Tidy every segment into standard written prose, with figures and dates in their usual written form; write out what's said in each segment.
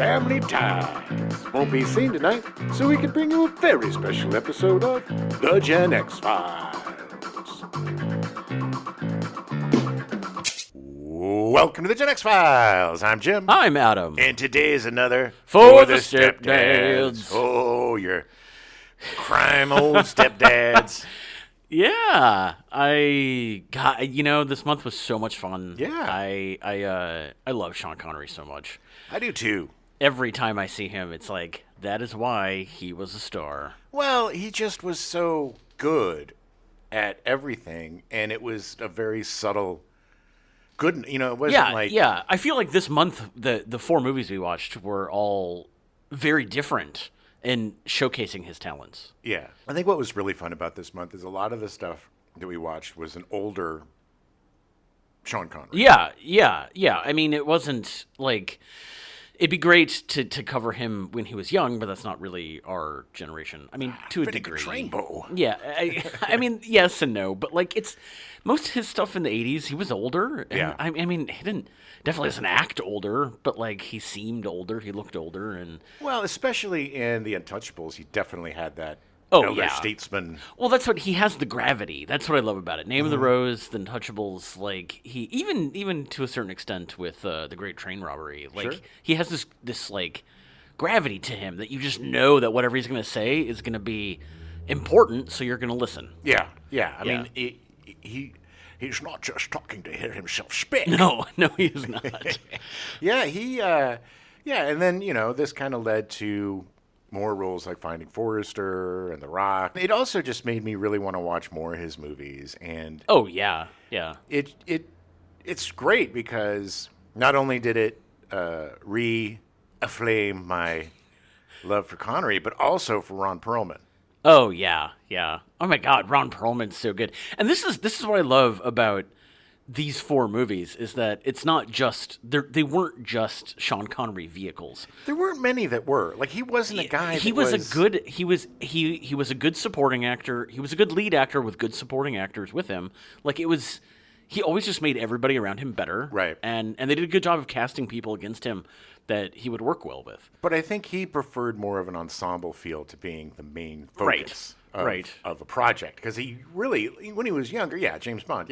family ties. Won't be seen tonight, so we can bring you a very special episode of The Gen X Files. Welcome to The Gen X Files. I'm Jim. I'm Adam. And today is another For the Stepdads. Oh, your crime old stepdads. Yeah, this month was so much fun. Yeah. I love Sean Connery so much. I do too. Every time I see him, it's like, that is why he was a star. Well, he just was so good at everything, and it was a very subtle good, it wasn't like... Yeah, I feel like this month, the four movies we watched were all very different in showcasing his talents. Yeah. I think what was really fun about this month is a lot of the stuff that we watched was an older Sean Connery. Yeah. I mean, it wasn't like... It'd be great to cover him when he was young, but that's not really our generation. I mean, to a degree. Rainbow. Yeah, I mean, yes and no, but like most of his stuff in the 80s, he was older. And yeah. I mean, he definitely doesn't act older, but like he seemed older, he looked older, and well, especially in The Untouchables, he definitely had that. Elder statesman. Well, that's what he has, the gravity. That's what I love about it. Name of the Rose, The Untouchables, like he even to a certain extent with the Great Train Robbery, like sure. He has this like gravity to him that you just know that whatever he's going to say is going to be important, so you're going to listen. Yeah. I mean, he's not just talking to hear himself speak. No, he is not. And then this kind of led to more roles like Finding Forrester and The Rock. It also just made me really want to watch more of his movies. And oh yeah. It's great because not only did it re-aflame my love for Connery, but also for Ron Perlman. Oh yeah. Oh my God, Ron Perlman's so good. And this is what I love about these four movies is that it's not just they weren't just Sean Connery vehicles. There weren't many that were. Like he wasn't a guy. He was a good supporting actor. He was a good lead actor with good supporting actors with him. Like he always just made everybody around him better. Right. And they did a good job of casting people against him that he would work well with. But I think he preferred more of an ensemble feel to being the main focus of a project. Because he really, when he was younger, James Bond,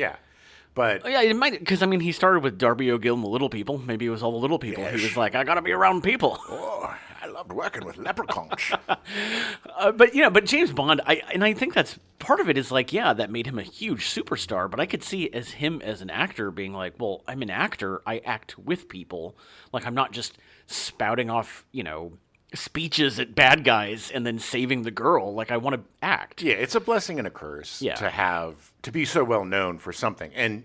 But it might, because I mean, he started with Darby O'Gill and the Little People. Maybe it was all the Little People. Yes. He was like, I got to be around people. Oh, I loved working with leprechauns. But James Bond, I think that's part of it is like, that made him a huge superstar. But I could see him as an actor being like, well, I'm an actor. I act with people. Like, I'm not just spouting off, speeches at bad guys and then saving the girl. Like, I want to act. Yeah, it's a blessing and a curse to be so well known for something. And,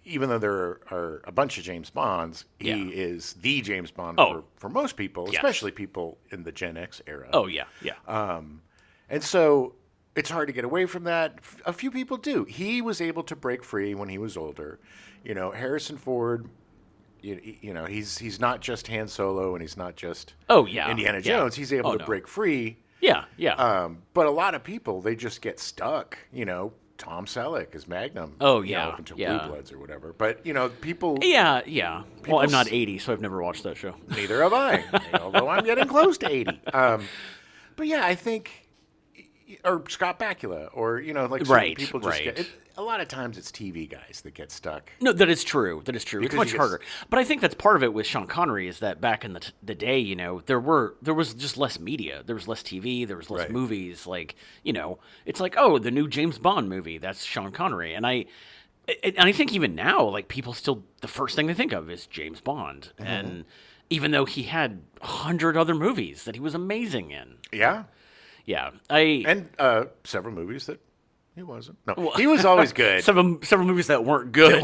even though there are a bunch of James Bonds, he is the James Bond for most people, especially people in the Gen X era. Oh, yeah. And so it's hard to get away from that. A few people do. He was able to break free when he was older. Harrison Ford... he's not just Han Solo and he's not just Indiana Jones. He's able to break free. Yeah. But a lot of people, they just get stuck. Tom Selleck is Magnum. Oh, yeah. Up until Blue Bloods or whatever. But, people... Yeah. Well, I'm not 80, so I've never watched that show. Neither have I, although I'm getting close to 80. But, I think... Or Scott Bakula, or, people just get... A lot of times it's TV guys that get stuck. No, that is true. It's much harder. But I think that's part of it with Sean Connery is that back in the day, there was just less media. There was less TV. There was less movies. Like, it's like, oh, the new James Bond movie. That's Sean Connery. And I think even now, like, people still, the first thing they think of is James Bond. Mm-hmm. And even though he had 100 other movies that he was amazing in. Yeah. Yeah. And several movies that he wasn't. No, he was always good. Several movies that weren't good.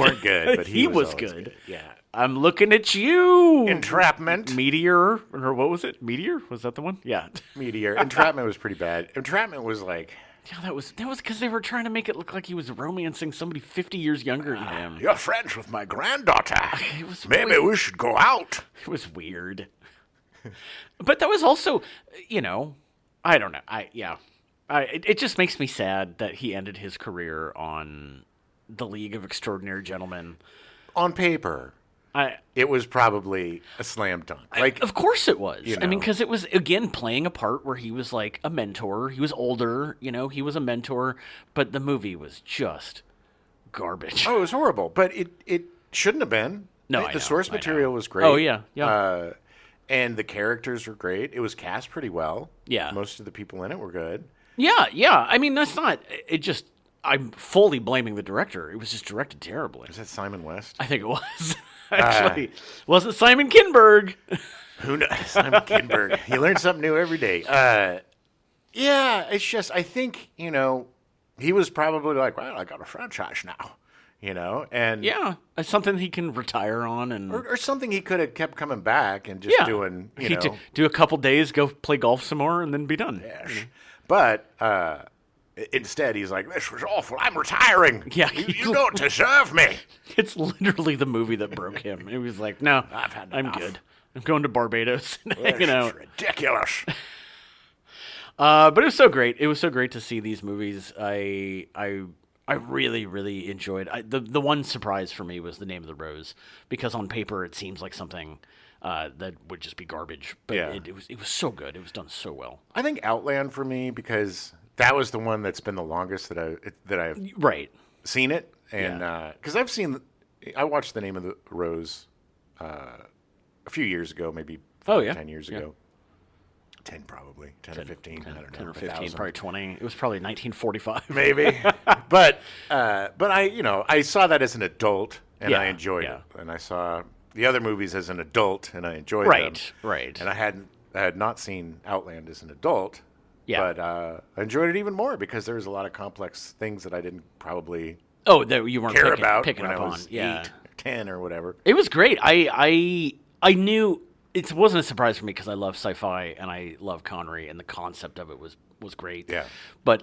But he was good. Yeah. I'm looking at you. Entrapment. Meteor. Or what was it? Meteor? Was that the one? Yeah. Meteor. Entrapment was pretty bad. Entrapment was like... Yeah, that was because they were trying to make it look like he was romancing somebody 50 years younger than him. You're friends with my granddaughter. Maybe we should go out. It was weird. But that was also, I don't know. It just makes me sad that he ended his career on The League of Extraordinary Gentlemen. On paper. it was probably a slam dunk. Like, of course it was. You know. I mean, because it was, again, playing a part where he was like a mentor. He was older, he was a mentor, but the movie was just garbage. Oh, it was horrible, but it shouldn't have been. No, the source material was great. Oh, yeah. And the characters were great. It was cast pretty well. Yeah. Most of the people in it were good. Yeah. I mean, that's not, I'm fully blaming the director. It was just directed terribly. Is that Simon West? I think it was. Actually, was it Simon Kinberg? Who knows? Simon Kinberg. You learn something new every day. Yeah, it's just, I think, he was probably like, well, I got a franchise now, and yeah, it's something he can retire on, and or something he could have kept coming back and just doing, do a couple days, go play golf some more, and then be done. Yeah. But instead, he's like, this was awful. I'm retiring. Yeah, you don't deserve me. It's literally the movie that broke him. He was like, no, I'm good. I'm going to Barbados and hanging out. Ridiculous. But it was so great. It was so great to see these movies. I really, really enjoyed. The one surprise for me was The Name of the Rose, because on paper it seems like something that would just be garbage. But it was so good. It was done so well. I think Outland for me, because that was the one that's been the longest that I've seen it, and because I watched The Name of the Rose a few years ago, maybe 10 years ago. 10 probably. 10 or 15. I don't know. 10 or 15, probably 20. It was probably 1945. Maybe. But I saw that as an adult, and I enjoyed it. And I saw the other movies as an adult, and I enjoyed them. Right. And I had not seen Outland as an adult. Yeah. But I enjoyed it even more because there was a lot of complex things that I didn't probably that you weren't care about picking when up I was on. 8 or 10 or whatever. It was great. I knew it wasn't a surprise for me because I love sci-fi and I love Connery, and the concept of it was great. Yeah. But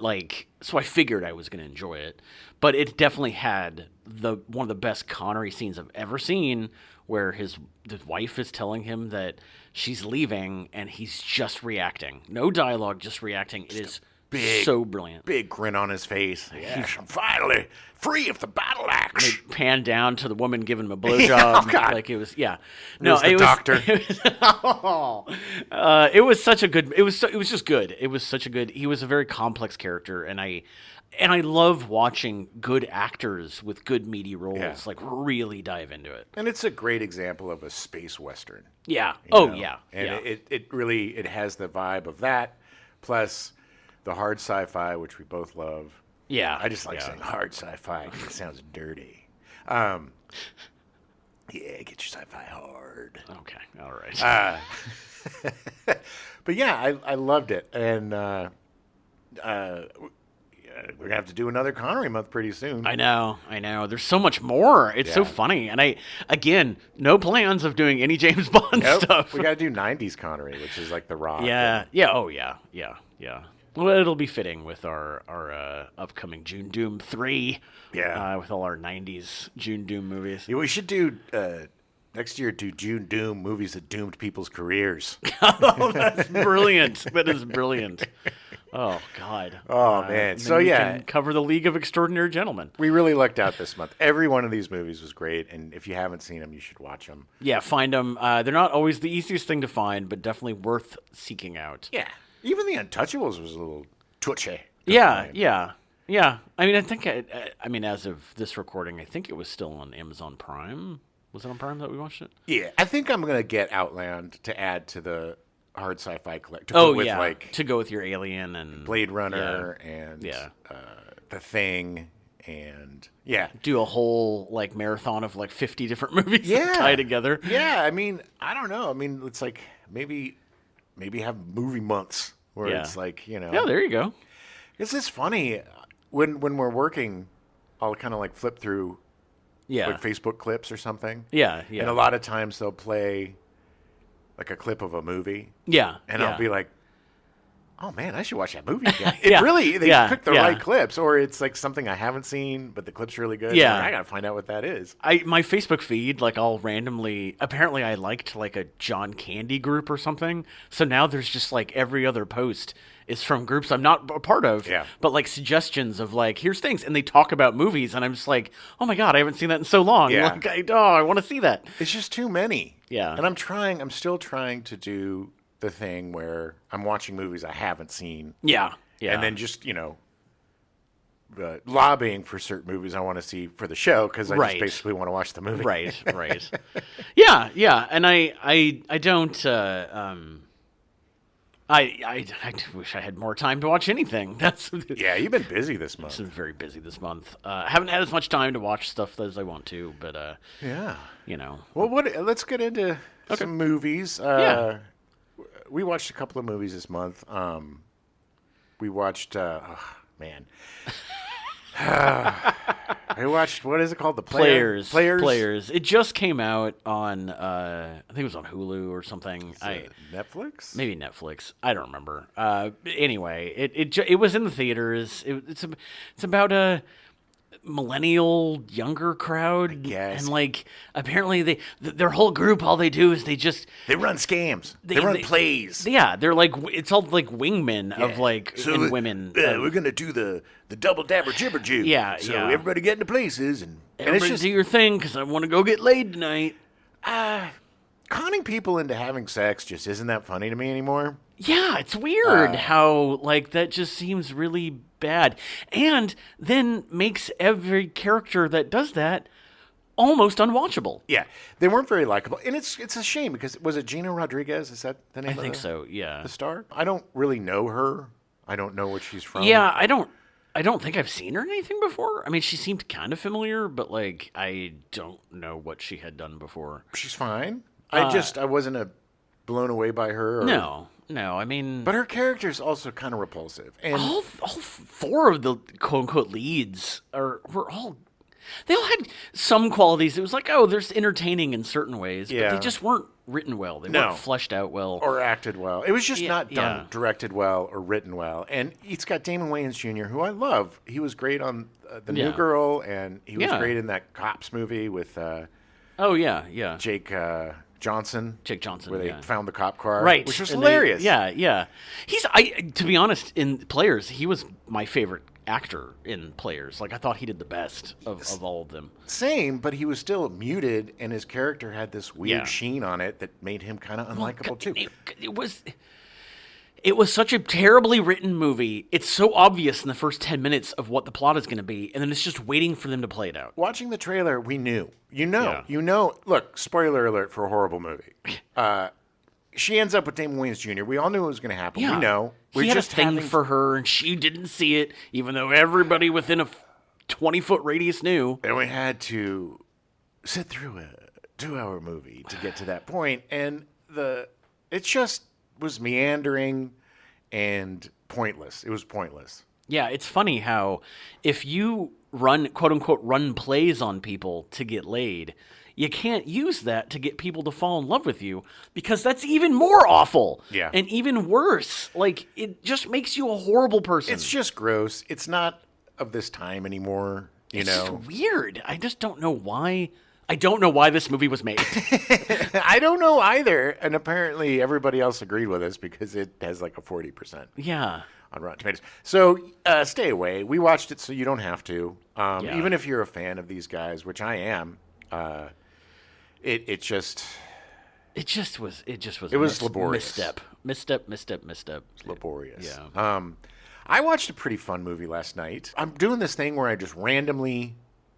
so I figured I was going to enjoy it. But it definitely had one of the best Connery scenes I've ever seen, where his wife is telling him that she's leaving and he's just reacting. No dialogue, just reacting. It is so brilliant. Big grin on his face. Yes, I'm finally free of the battle axe. They pan down to the woman giving him a blowjob. Oh, God. Like it was, No, it was the doctor. It was such a good. It was just good. It was such a good. He was a very complex character, and I love watching good actors with good meaty roles really dive into it. And it's a great example of a space western. Yeah. Yeah. And it really has the vibe of that, plus the hard sci-fi, which we both love. Yeah. I just like saying hard sci-fi because it sounds dirty. Yeah, get your sci-fi hard. Okay, all right. But yeah, I loved it, and we're gonna have to do another Connery month pretty soon. I know. There's so much more. It's so funny, and no plans of doing any James Bond stuff. We gotta do '90s Connery, which is like The Rock. Yeah. Oh yeah. Well, it'll be fitting with our upcoming June Doom 3. Yeah. With all our 90s June Doom movies. Yeah, we should do next year June Doom movies that doomed people's careers. Oh, that's brilliant. That is brilliant. Oh God. Oh man. So we can cover the League of Extraordinary Gentlemen. We really lucked out this month. Every one of these movies was great, and if you haven't seen them, you should watch them. Yeah, find them. They're not always the easiest thing to find, but definitely worth seeking out. Yeah. Even The Untouchables was a little twitchy. Yeah. I mean, I think, as of this recording, I think it was still on Amazon Prime. Was it on Prime that we watched it? Yeah. I think I'm going to get Outland to add to the hard sci-fi collection. To go with your Alien and Blade Runner and The Thing. And do a whole marathon of 50 different movies that tie together. Yeah. I mean, I don't know. I mean, it's maybe have movie months where it's Yeah, there you go. It's just funny when we're working, I'll kind of flip through Facebook clips or something. Yeah. And a lot of times they'll play a clip of a movie. Yeah. And I'll be like, oh man, I should watch that movie again. It really, they picked the right clips, or it's like something I haven't seen, but the clip's really good. Yeah. I gotta find out what that is. My Facebook feed, like, I'll randomly, apparently I liked like a John Candy group or something. So now there's just like every other post is from groups I'm not a part of, but like suggestions of like, here's things. And they talk about movies, and I'm just like, oh my God, I haven't seen that in so long. Yeah. Like, I want to see that. It's just too many. Yeah. And I'm still trying to do the thing where I'm watching movies I haven't seen. Yeah. Yeah. And then just, lobbying for certain movies I want to see for the show because I just basically want to watch the movie. Right. Yeah. And I don't, I wish I had more time to watch anything. Yeah, you've been busy this month. I've been very busy this month. Haven't had as much time to watch stuff as I want to, but Well, let's get into some movies. We watched a couple of movies this month. We watched I watched, what is it called? The Players. It just came out on, I think it was on Hulu or something. Netflix? Maybe Netflix. I don't remember. Anyway, it was in the theaters. It's about a millennial younger crowd. Yes. And like, apparently their whole group, all they do is they run scams. They run plays. Yeah, they're like, it's all like wingmen of like, and women. We're going to do the double dabber jibber Jew. Yeah, so everybody get into places and everybody it's just, do your thing because I want to go get laid tonight. Conning people into having sex just isn't that funny to me anymore. Yeah, it's weird how like that just seems really bad, and then makes every character that does that almost unwatchable. Yeah, they weren't very likable, and it's a shame because was it Gina Rodriguez? Is that the name? I think so. Yeah, the star. I don't really know her. I don't know what she's from. Yeah, I don't think I've seen her in anything before. I mean, she seemed kind of familiar, but like I don't know what she had done before. She's fine. I wasn't blown away by her. No, I mean... But her character's also kind of repulsive. And all four of the quote-unquote leads were all... They all had some qualities. It was like, there's entertaining in certain ways, but they just weren't written well. They weren't fleshed out well. Or acted well. It was just not done, directed well, or written well. And it's got Damon Wayans Jr., who I love. He was great on The New Girl, and he was great in that Cops movie with... Jake Johnson. Where they found the cop car. Right. Which was hilarious. To be honest, in Players, he was my favorite actor in Players. Like, I thought he did the best of all of them. Same, but he was still muted, and his character had this weird sheen on it that made him kind of unlikable, too. It was such a terribly written movie. It's so obvious in the first 10 minutes of what the plot is going to be, and then it's just waiting for them to play it out. Watching the trailer, we knew. Look, spoiler alert for a horrible movie. She ends up with Damon Wayans Jr. We all knew it was going to happen. Yeah. We know. He had a thing for her, and she didn't see it, even though everybody within a 20-foot radius knew. And we had to sit through a 2-hour movie to get to that point, and it just was meandering and pointless. It was pointless. Yeah, it's funny how if you run, quote-unquote, run plays on people to get laid, you can't use that to get people to fall in love with you because that's even more awful. Yeah. And even worse. Like, it just makes you a horrible person. It's just gross. It's not of this time anymore, It's just weird. I just don't know why... I don't know why this movie was made. I don't know either. And apparently everybody else agreed with us because it has like a 40%. Yeah. On Rotten Tomatoes. So stay away. We watched it so you don't have to. Even if you're a fan of these guys, which I am, it was laborious. Misstep. Laborious. Yeah. I watched a pretty fun movie last night. I'm doing this thing where I just randomly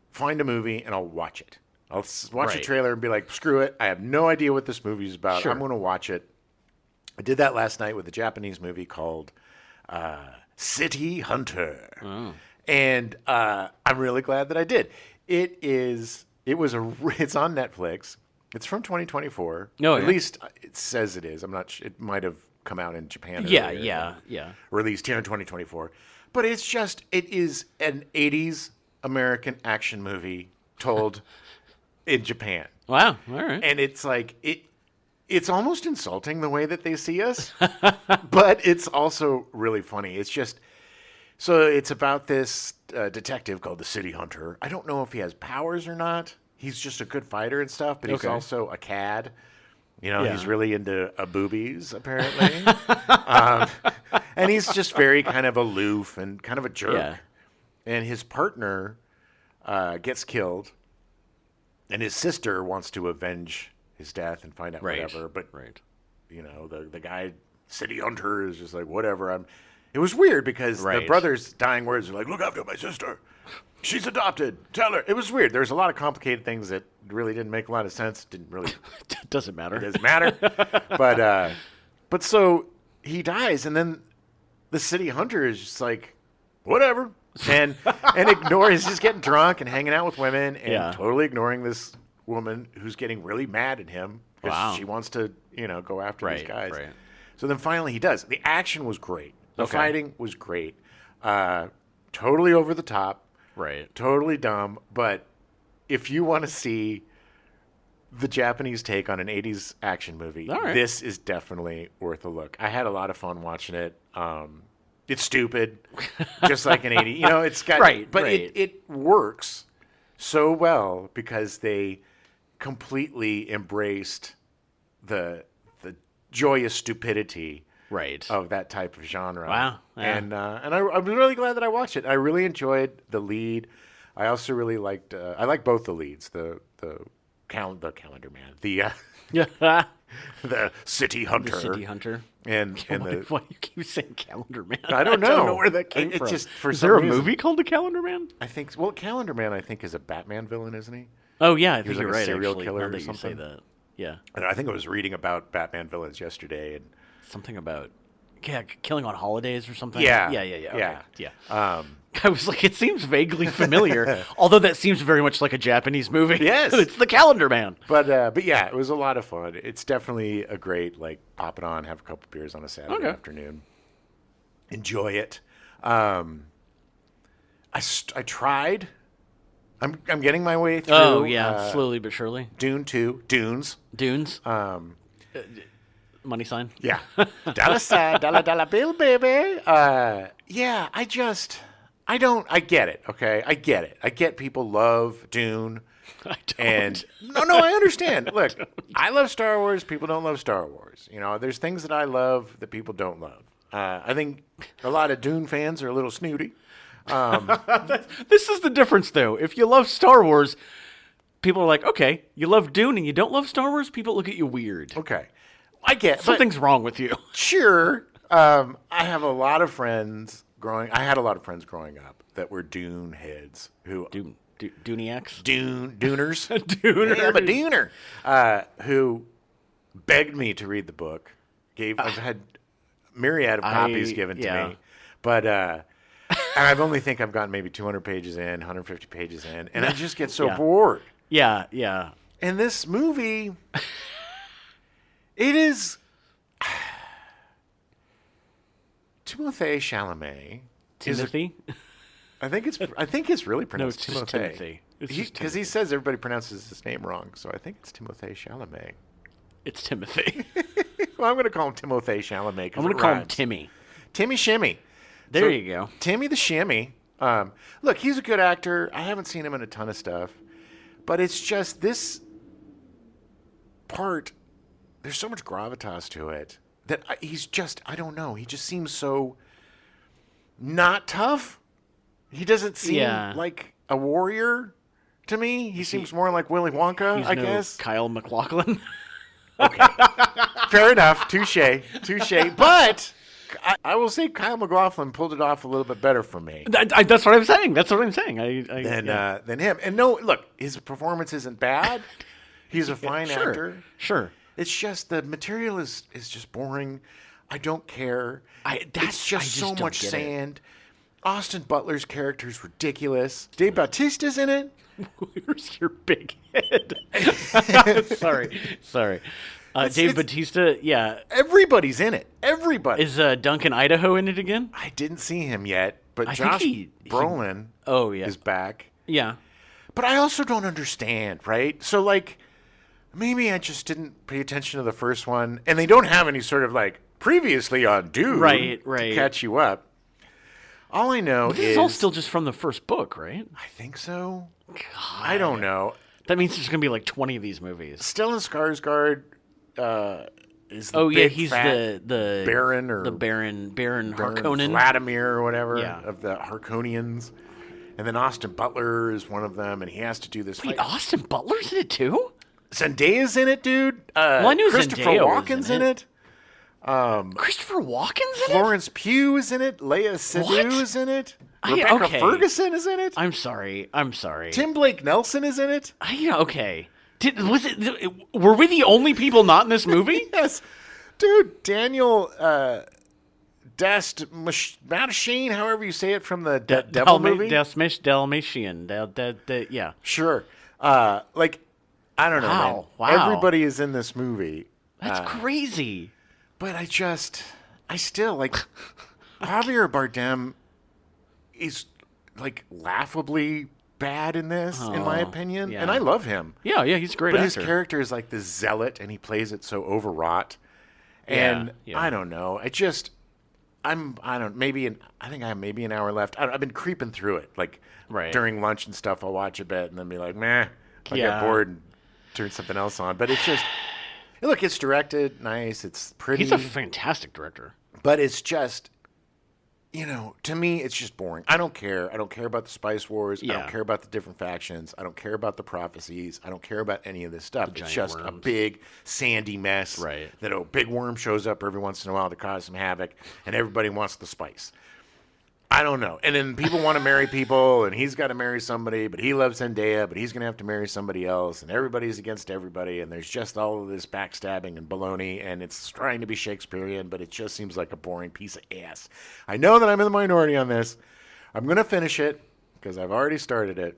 find a movie and I'll watch it. I'll watch a trailer and be like, screw it. I have no idea what this movie is about. Sure. I'm going to watch it. I did that last night with a Japanese movie called City Hunter. Oh. And I'm really glad that I did. It's on Netflix. It's from 2024. No, At least it says it is. I'm not sure. It might have come out in Japan. Yeah. Released here in 2024. But it is an 80s American action movie told in Japan. Wow. All right. And it's like it's almost insulting the way that they see us, but it's also really funny. It's just, so it's about this detective called the City Hunter. I don't know if he has powers or not. He's just a good fighter and stuff, but he's also a cad. You know, he's really into boobies, apparently. And he's just very kind of aloof and kind of a jerk. Yeah. And his partner gets killed, and his sister wants to avenge his death and find out whatever. But, you know, the guy, City Hunter, is just like, whatever. It was weird because the brother's dying words are like, look after my sister. She's adopted. Tell her. It was weird. There's a lot of complicated things that really didn't make a lot of sense. Didn't really. Doesn't matter. It doesn't matter. But so he dies, and then the City Hunter is just like, whatever, and ignores. He's just getting drunk and hanging out with women and totally ignoring this woman who's getting really mad at him because she wants to, you know, go after these guys. Right. So then finally he does. The action was great. The fighting was great. Totally over the top. Right. Totally dumb. But if you want to see the Japanese take on an 80s action movie, this is definitely worth a look. I had a lot of fun watching it. It's stupid, just like an 80s. You know, it's got it works so well because they completely embraced the joyous stupidity of that type of genre. Wow. Yeah. And I'm really glad that I watched it. I really enjoyed the lead. I also really liked I like both the leads, the calendar man, the City Hunter. The City Hunter. And why you keep saying Calendar Man? I don't know. I don't know where that came from. Just, is there a movie called The Calendar Man? I think Calendar Man I think is a Batman villain, isn't he? Oh yeah, I think you're right. Serial actually, killer now that or something. You say that. Yeah. And I think I was reading about Batman villains yesterday and something about killing on holidays or something. Yeah. Okay. I was like, it seems vaguely familiar, although that seems very much like a Japanese movie. Yes, it's The Calendar Man. But yeah, it was a lot of fun. It's definitely a great pop it on, have a couple beers on a Saturday afternoon, enjoy it. I tried. I'm getting my way through. Oh yeah, slowly but surely. Dune 2, Dunes. Money sign. Yeah. Dollar sign, dollar bill, baby. Yeah, I get it, okay? I get it. I get people love Dune. I don't. And no, I understand. Look, I love Star Wars. People don't love Star Wars. You know, there's things that I love that people don't love. I think a lot of Dune fans are a little snooty. This is the difference, though. If you love Star Wars, people are like, okay, you love Dune and you don't love Star Wars, people look at you weird. Okay. I get something's wrong with you. Sure. I have a lot of friends I had a lot of friends growing up that were Dune heads who Duniacs? Duners. Duner. Yeah, I'm a Duner. Who begged me to read the book. I've had myriad of copies given to me. But and I've gotten maybe 200 pages in, 150 pages in, and I just get so bored. Yeah. And this movie, it is Timothée Chalamet. Timothy? I think it's really pronounced Timothée. Timothy. Because he says everybody pronounces his name wrong, so I think it's Timothée Chalamet. It's Timothy. Well, I'm going to call him Timothée Chalamet. I'm going to call him Timmy. Timmy Shimmy. There you go. Timmy the Shimmy. Look, he's a good actor. I haven't seen him in a ton of stuff. But it's just this part, there's so much gravitas to it that I don't know. He just seems so not tough. He doesn't seem like a warrior to me. He seems more like Willy Wonka, I guess. Kyle MacLachlan. Okay. Fair enough. Touche. But I will say Kyle MacLachlan pulled it off a little bit better for me. That's what I'm saying. Than him. And no, look, his performance isn't bad. He's a fine actor. Sure. It's just the material is just boring. I don't care. It's just so much sand. Austin Butler's character is ridiculous. Dave Bautista's in it. Where's your big head? Sorry. Dave Bautista, yeah. Everybody's in it. Everybody. Is Duncan Idaho in it again? I didn't see him yet, but Josh Brolin is back. Yeah. But I also don't understand, right? So, like, maybe I just didn't pay attention to the first one, and they don't have any sort of like previously on Dune to catch you up. All I know this is all still just from the first book, right? I think so. God. I don't know. That means there's going to be like 20 of these movies. Stellan Skarsgård is the big, he's fat the Baron or the Baron Harkonnen, Vladimir or whatever Yeah. of the Harkonians. And then Austin Butler is one of them, and he has to do this Wait, fight. Austin Butler's in it too? Zendaya's in it, dude. I knew Christopher Zendaya was Walken's in in it. Christopher Walken's in it? Florence Pugh is in it. Leia Seydoux is in it. Rebecca Ferguson is in it. I'm sorry. Tim Blake Nelson is in it. Okay. Were we the only people not in this movie? Yes. Dude, Daniel Dalmatian, however you say it, from the Devil movie. Dalmatian. Yeah. Sure. I don't know, man. Wow. Everybody is in this movie. That's crazy. But I still, like, Javier Bardem is, like, laughably bad in this, in my opinion. yeah. And I love him. Yeah, he's a great But actor. his character is, like, the zealot, and he plays it so overwrought. And Yeah. I don't know. I think I have maybe an hour left. I've been creeping through it. Like, during lunch and stuff, I'll watch a bit and then be like, meh. I get bored and turn something else on. But it's just, look, it's directed nice. It's pretty. He's a fantastic director. But it's just, to me, it's just boring. I don't care. I don't care about the Spice Wars. I don't care about the different factions. I don't care about the prophecies. I don't care about any of this stuff. It's just a big sandy mess. Right. That a big worm shows up every once in a while to cause some havoc, and everybody wants the spice. I don't know. And then people want to marry people, and he's got to marry somebody, but he loves Zendaya, but he's going to have to marry somebody else, and everybody's against everybody, and there's just all of this backstabbing and baloney, and it's trying to be Shakespearean, but it just seems like a boring piece of ass. I know that I'm in the minority on this. I'm going to finish it, because I've already started it,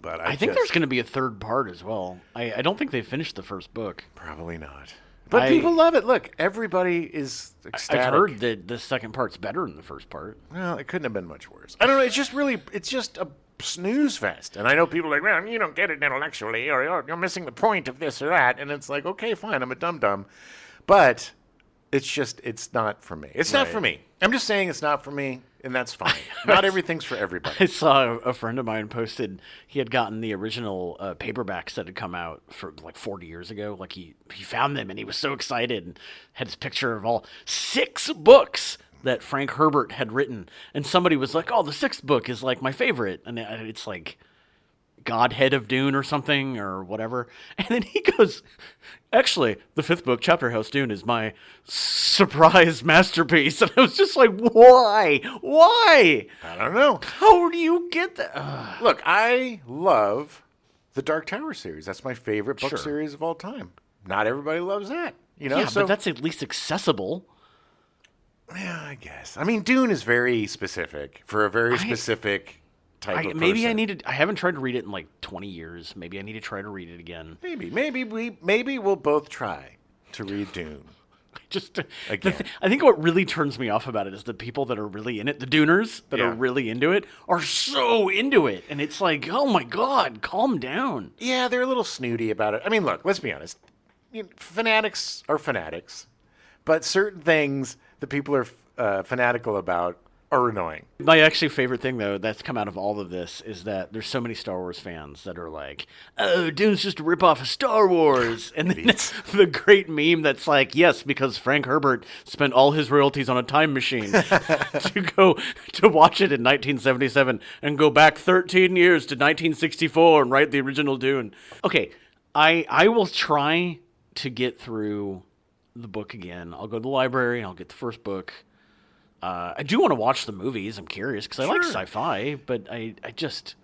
but I think there's going to be a third part as well. I don't think they finished the first book. Probably not. But people love it. Look, everybody is ecstatic. I've heard that the second part's better than the first part. Well, it couldn't have been much worse. I don't know. It's just a snooze fest. And I know people are like, well, you don't get it intellectually, or you're missing the point of this or that. And it's like, okay, fine, I'm a dum-dum. But it's not for me. It's not for me. I'm just saying it's not for me, and that's fine. Not everything's for everybody. I saw a friend of mine posted he had gotten the original paperbacks that had come out for like 40 years ago. Like he found them and he was so excited and had his picture of all 6 books that Frank Herbert had written. And somebody was like, oh, the 6th book is like my favorite. And it's like Godhead of Dune or something or whatever. And then he goes, actually, the 5th book, Chapter House Dune, is my surprise masterpiece. And I was just like, why? Why? I don't know. How do you get that? Look, I love the Dark Tower series. That's my favorite book series of all time. Not everybody loves that. Yeah, but that's at least accessible. Yeah, I guess. I mean, Dune is very specific for a very specific type of person. Maybe I haven't tried to read it in like 20 years. Maybe I need to try to read it again. Maybe we'll both try to read Dune. I think what really turns me off about it is the people that are really in it, the Duners that are really into it, are so into it. And it's like, oh my God, calm down. Yeah, they're a little snooty about it. I mean, look, let's be honest. Fanatics are fanatics. But certain things that people are fanatical about are annoying. My actually favorite thing, though, that's come out of all of this is that there's so many Star Wars fans that are like, oh, Dune's just a ripoff of Star Wars. And then the great meme that's like, yes, because Frank Herbert spent all his royalties on a time machine to watch it in 1977 and go back 13 years to 1964 and write the original Dune. Okay, I will try to get through the book again. I'll go to the library and I'll get the first book. I do want to watch the movies. I'm curious because I like sci-fi, but I just...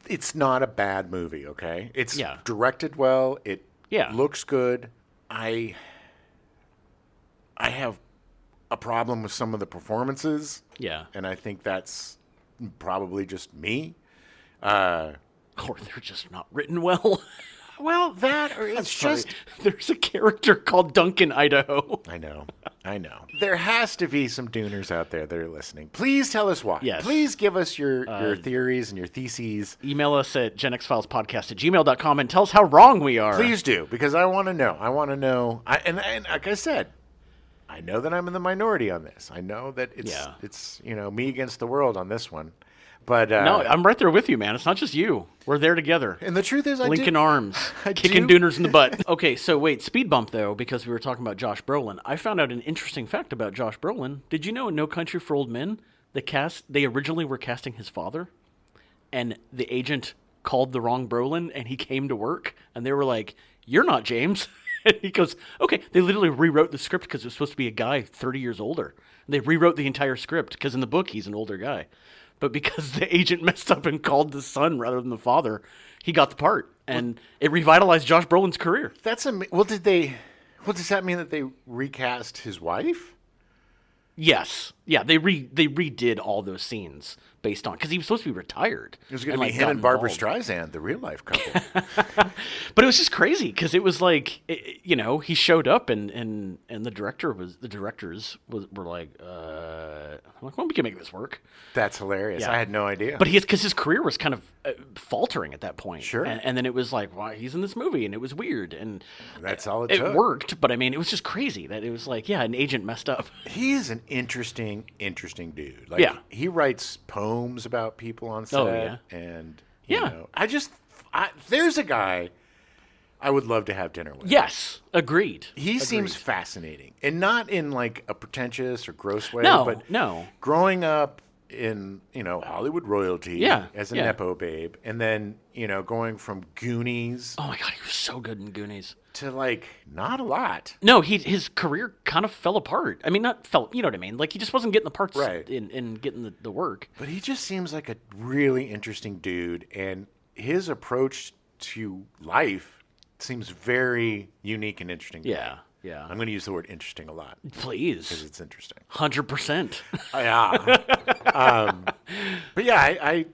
It's not a bad movie, okay? It's directed well. It looks good. I have a problem with some of the performances. Yeah. And I think that's probably just me. Or they're just not written well. Well, that or it's just there's a character called Duncan, Idaho. I know. There has to be some Dooners out there that are listening. Please tell us why. Yes. Please give us your theories and your theses. Email us at genxfilespodcast@gmail.com and tell us how wrong we are. Please do, because I want to know. And like I said, I know that I'm in the minority on this. I know that it's me against the world on this one. But no, I'm right there with you, man. It's not just you. We're there together. And the truth is, Lincoln arms, kicking Dooners in the butt. Okay, so wait, speed bump though, because we were talking about Josh Brolin. I found out an interesting fact about Josh Brolin. Did you know in No Country for Old Men, they originally were casting his father, and the agent called the wrong Brolin, and he came to work, and they were like, "You're not James." And he goes, "Okay." They literally rewrote the script because it was supposed to be a guy 30 years older. And they rewrote the entire script because in the book he's an older guy. But because the agent messed up and called the son rather than the father, he got the part, and it revitalized Josh Brolin's career. Well, does that mean that they recast his wife? Yes, yeah, they redid all those scenes based on, because he was supposed to be retired. It was going to be him and Barbara Streisand, the real life couple. But it was just crazy because it was like, he showed up and the directors were like, well, we can make this work. That's hilarious. Yeah. I had no idea. But because his career was kind of faltering at that point. Sure. And then it was like, well, he's in this movie, and it was weird, and that's all it took. It worked, but I mean, it was just crazy that it was like, yeah, an agent messed up. He is an interesting dude. Like, he writes poems about people on set. Oh, yeah. And there's a guy I would love to have dinner with. Yes, agreed. He seems fascinating, and not in like a pretentious or gross way. No, but no. Growing up in Hollywood royalty, as a nepo babe, and then going from Goonies. Oh my God, he was so good in Goonies. To like not a lot. No, his career kind of fell apart. I mean, not fell. You know what I mean? Like he just wasn't getting the parts in getting the work. But he just seems like a really interesting dude, and his approach to life seems very unique and interesting. Yeah. I'm going to use the word interesting a lot. Please. Because it's interesting. 100%. Yeah. But yeah,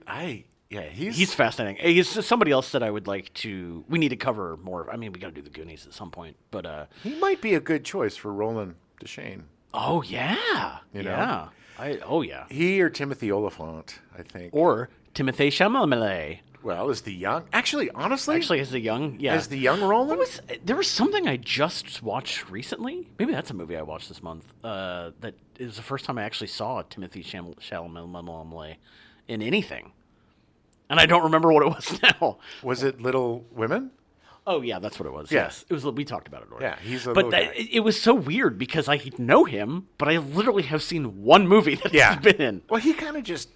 he's fascinating. He's somebody else that I would like to. We need to cover more. I mean, we got to do the Goonies at some point. But he might be a good choice for Roland Deschain. Oh yeah, yeah. He or Timothy Oliphant, I think, or Timothée Chalamet. Well, as the young, honestly, as the young Roland. There was something I just watched recently. Maybe that's a movie I watched this month. That it was the first time I actually saw Timothée Chalamet in anything, and I don't remember what it was now. Was it Little Women? Oh yeah, that's what it was. Yeah. Yes, it was. We talked about it already. Yeah, he's a little guy. It was so weird because I know him, but I literally have seen one movie that he's been in. Well, he kind of just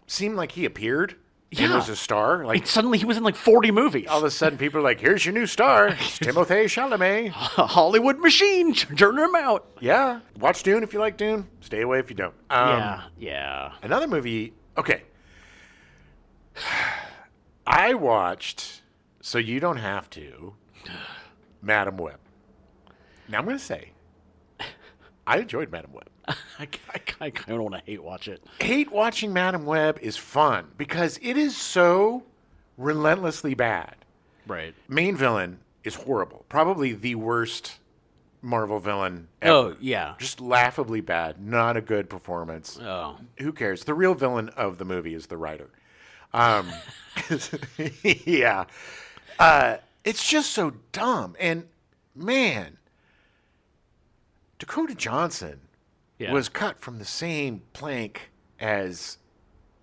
seemed like he appeared. He was a star. Like suddenly he was in like 40 movies. All of a sudden people are like, here's your new star. It's Timothée Chalamet. Hollywood machine. Turn him out. Yeah. Watch Dune if you like Dune. Stay away if you don't. Yeah. Another movie. Okay. I watched, so you don't have to, Madam Web. Now I'm going to say, I enjoyed Madam Web. I kind of want to hate watch it. Hate watching Madam Web is fun because it is so relentlessly bad. Right. Main villain is horrible. Probably the worst Marvel villain ever. Oh, yeah. Just laughably bad. Not a good performance. Oh. Who cares? The real villain of the movie is the writer. Yeah. It's just so dumb. And, man, Dakota Johnson was cut from the same plank as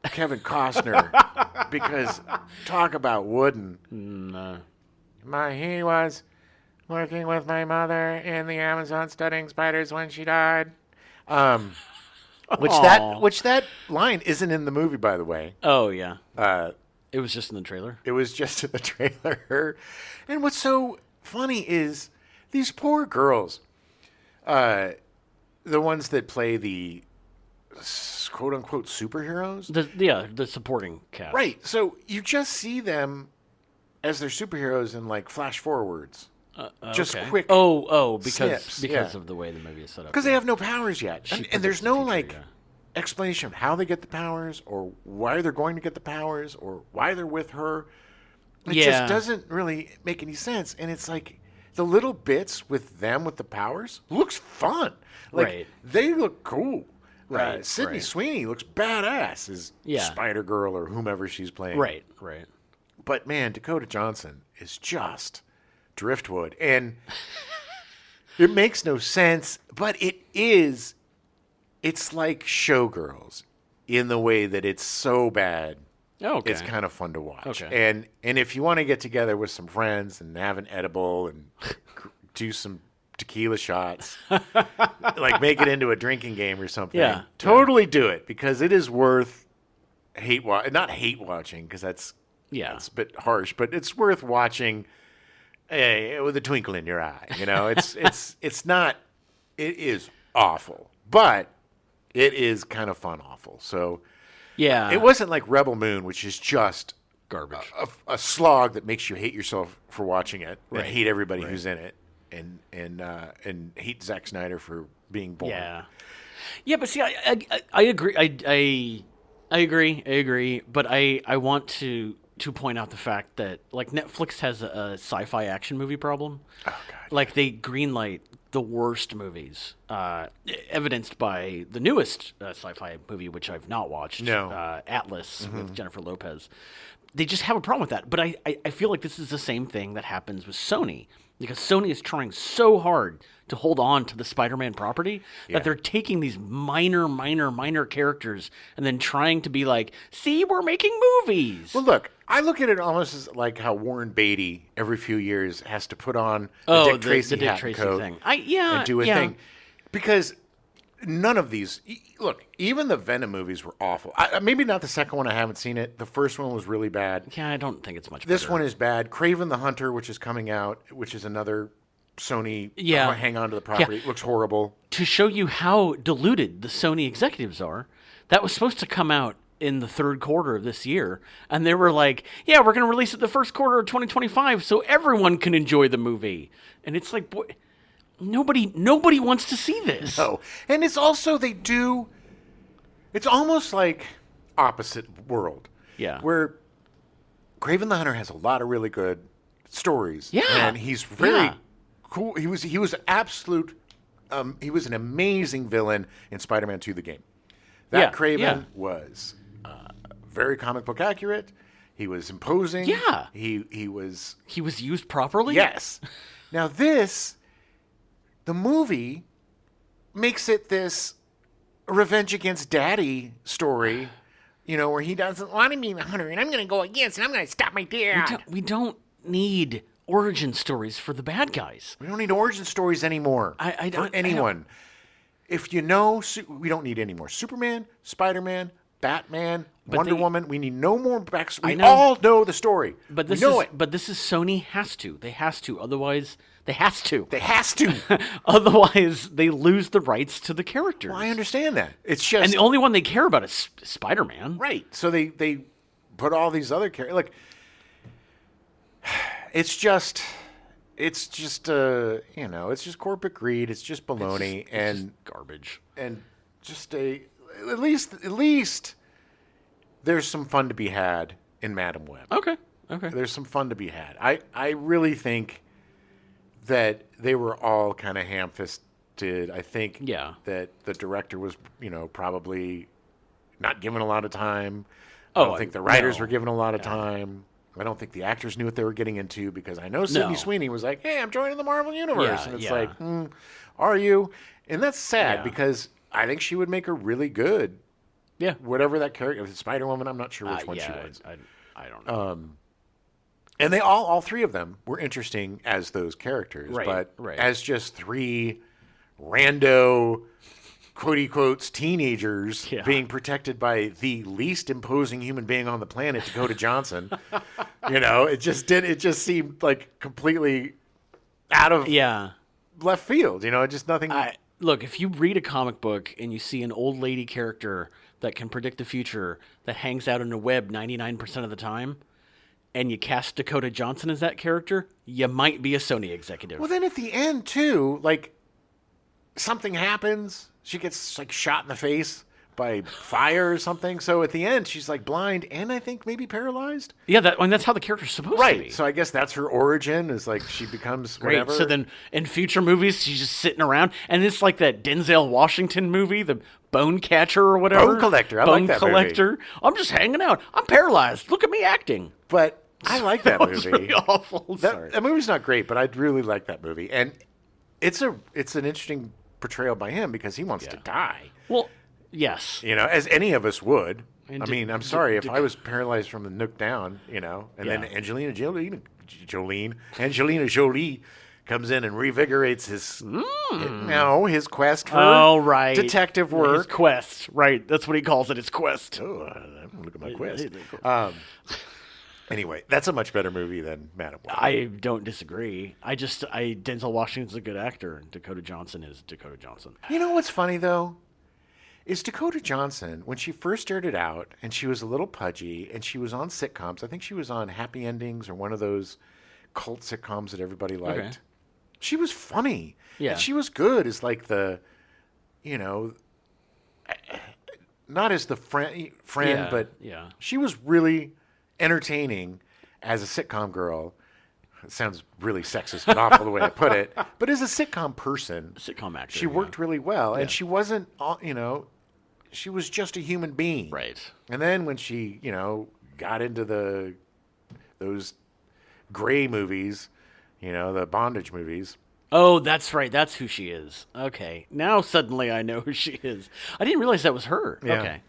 Kevin Costner because talk about wooden. He was working with my mother in the Amazon studying spiders when she died. Which that line isn't in the movie, by the way. Oh yeah. It was just in the trailer. It was just in the trailer. And what's so funny is these poor girls. The ones that play the quote-unquote superheroes? The supporting cast. Right. So you just see them as their superheroes in, like, flash forwards. Just quick because of the way the movie is set up. Because they have no powers yet. And there's no, explanation of how they get the powers or why they're going to get the powers or why they're with her. It just doesn't really make any sense. And it's like the little bits with them with the powers looks fun. Like they look cool. Right. Sydney Sweeney looks badass as Spider Girl or whomever she's playing. Right. But man, Dakota Johnson is just driftwood. And it makes no sense, but it's like Showgirls in the way that it's so bad. Okay. It's kind of fun to watch. Okay. And if you want to get together with some friends and have an edible and do some tequila shots, like make it into a drinking game or something, totally do it, because it is worth not hate watching, because that's a bit harsh, but it's worth watching with a twinkle in your eye. You know, it's not, it is awful, but it is kind of fun awful. So it wasn't like Rebel Moon, which is just garbage, a slog that makes you hate yourself for watching it and hate everybody who's in it, and hate Zack Snyder for being born. Yeah, but see, I agree. I agree. But I want to point out the fact that, like, Netflix has a sci-fi action movie problem. Oh God! Like, they greenlight the worst movies, evidenced by the newest sci-fi movie, which I've not watched. No. Atlas with Jennifer Lopez. They just have a problem with that. But I feel like this is the same thing that happens with Sony, because Sony is trying so hard to hold on to the Spider-Man property that they're taking these minor characters and then trying to be like, see, we're making movies. Well, look, I look at it almost as like how Warren Beatty every few years has to put on the Dick Tracy the Dick hat Tracy and coat thing. And do a thing. Because none of these, look, even the Venom movies were awful. Maybe not the second one, I haven't seen it. The first one was really bad. Yeah, I don't think it's much better. This one is bad. Kraven the Hunter, which is coming out, which is another Sony hang on to the property. It looks horrible. To show you how deluded the Sony executives are, that was supposed to come out in the third quarter of this year, and they were like, yeah, we're going to release it the first quarter of 2025 so everyone can enjoy the movie. And it's like, boy, nobody wants to see this. No. And it's also, it's almost like opposite world. Yeah. Where Kraven the Hunter has a lot of really good stories. Yeah. And he's very cool. He was absolute, he was an amazing villain in Spider-Man 2, the game. That Kraven was very comic book accurate. He was imposing. Yeah. He was used properly. Yes. Now the movie makes it this revenge against daddy story, where he doesn't want to be the hunter, and I'm going to go against, and I'm going to stop my dad. We don't need origin stories for the bad guys. We don't need origin stories anymore for anyone. If we don't need any more Superman, Spider-Man, Batman, Wonder Woman. We need no more backstory. We all know the story. But this is Sony has to. They has to. Otherwise, they has to. Otherwise, they lose the rights to the characters. Well, I understand that. It's just, and the only one they care about is Spider-Man. Right. So they put all these other characters. Like, it's just it's just corporate greed. It's just baloney and just garbage. And just at least there's some fun to be had in Madam Web. Okay. There's some fun to be had. I really think that they were all kind of ham-fisted. I think that the director was, probably not given a lot of time. I don't think the writers were given a lot of time. I don't think the actors knew what they were getting into, because I know Sydney Sweeney was like, hey, I'm joining the Marvel Universe. And it's like, are you? And that's sad because I think she would make a really good, whatever that character, Spider-Woman, I'm not sure which one she was. I don't know. And they all three of them were interesting as those characters, but as just three rando, quote quotes, teenagers being protected by the least imposing human being on the planet, Dakota Johnson. It just seemed like completely out of left field. Just nothing. Look, if you read a comic book and you see an old lady character that can predict the future that hangs out in the web 99% of the time, and you cast Dakota Johnson as that character, you might be a Sony executive. Well, then at the end, too, like, something happens. She gets, like, shot in the face by fire or something. So at the end, she's like blind and I think maybe paralyzed. Yeah, that's how the character's supposed to be. Right. So I guess that's her origin, is like she becomes whatever. So then in future movies, she's just sitting around. And it's like that Denzel Washington movie, the Bone Catcher or whatever. Bone Collector. I like that Collector. movie. I'm just hanging out. I'm paralyzed. Look at me acting. But I like that movie. It's really awful. Sorry. That movie's not great, but I really like that movie. And it's an interesting portrayal by him because he wants to die. Well, yes. As any of us would. And I mean, I'm sorry if I was paralyzed from the nook down, and then Angelina Jolie comes in and revigorates his quest for detective work. His quest, right? That's what he calls it. His quest. Oh, I'm gonna look at my quest. Anyway, that's a much better movie than Madam Web. I don't disagree. Denzel Washington's a good actor, and Dakota Johnson is Dakota Johnson. You know what's funny, though? Is Dakota Johnson, when she first started out, and she was a little pudgy, and she was on sitcoms, I think she was on Happy Endings or one of those cult sitcoms that everybody liked. Okay. She was funny. Yeah. And she was good as like the, not as the friend, but she was really entertaining as a sitcom girl. It sounds really sexist and awful the way I put it, but as a sitcom person, sitcom actor, she worked really well, and she wasn't, she was just a human being, right? And then when she, got into those gray movies, the bondage movies. Oh, that's right. That's who she is. Okay, now suddenly I know who she is. I didn't realize that was her. Yeah. Okay.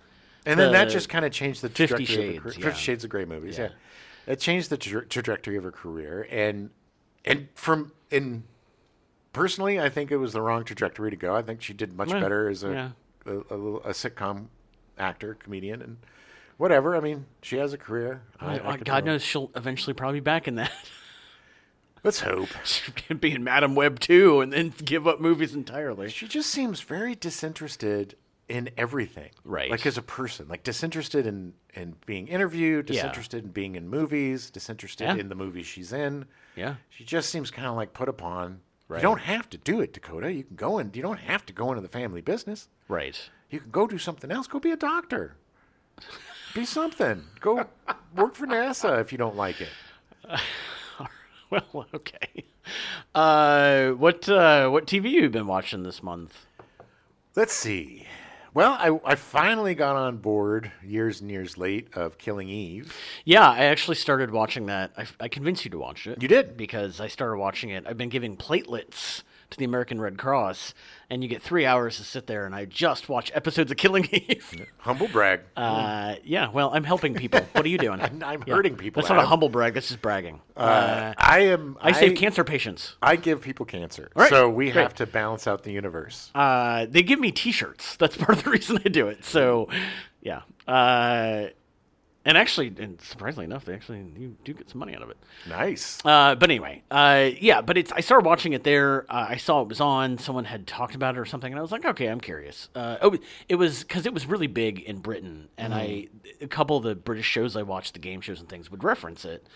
And then that just kind of changed the trajectory 50 Shades, of her career. 50 Shades of Grey movies, yeah. It changed the trajectory of her career. And personally, I think it was the wrong trajectory to go. I think she did much better as a sitcom actor, comedian, and whatever. I mean, she has a career. God knows she'll eventually probably be back in that. Let's hope. She can be in Madam Web too, and then give up movies entirely. She just seems very disinterested in everything, right? Like as a person, like disinterested in being interviewed, disinterested in being in movies, disinterested in the movies she's in. Yeah, she just seems kind of like put upon. Right. You don't have to do it, Dakota. You can go in. You don't have to go into the family business. Right. You can go do something else. Go be a doctor. Be something. Go work for NASA if you don't like it. Well, okay. What TV have you been watching this month? Let's see. Well, I finally got on board years and years late of Killing Eve. Yeah, I actually started watching that. I convinced you to watch it. You did? Because I started watching it. I've been giving platelets to the American Red Cross, and you get 3 hours to sit there, and I just watch episodes of Killing Eve. Humble brag. Yeah, well, I'm helping people. What are you doing? I'm hurting people. That's not a humble brag. That's just bragging. I save cancer patients. I give people cancer. Right. So we have to balance out the universe. They give me T-shirts. That's part of the reason I do it. So, yeah. And actually, and surprisingly enough, you do get some money out of it. Nice. But anyway, but I started watching it there. I saw it was on. Someone had talked about it or something, and I was like, okay, I'm curious. It was because it was really big in Britain, and a couple of the British shows I watched, the game shows and things, would reference it,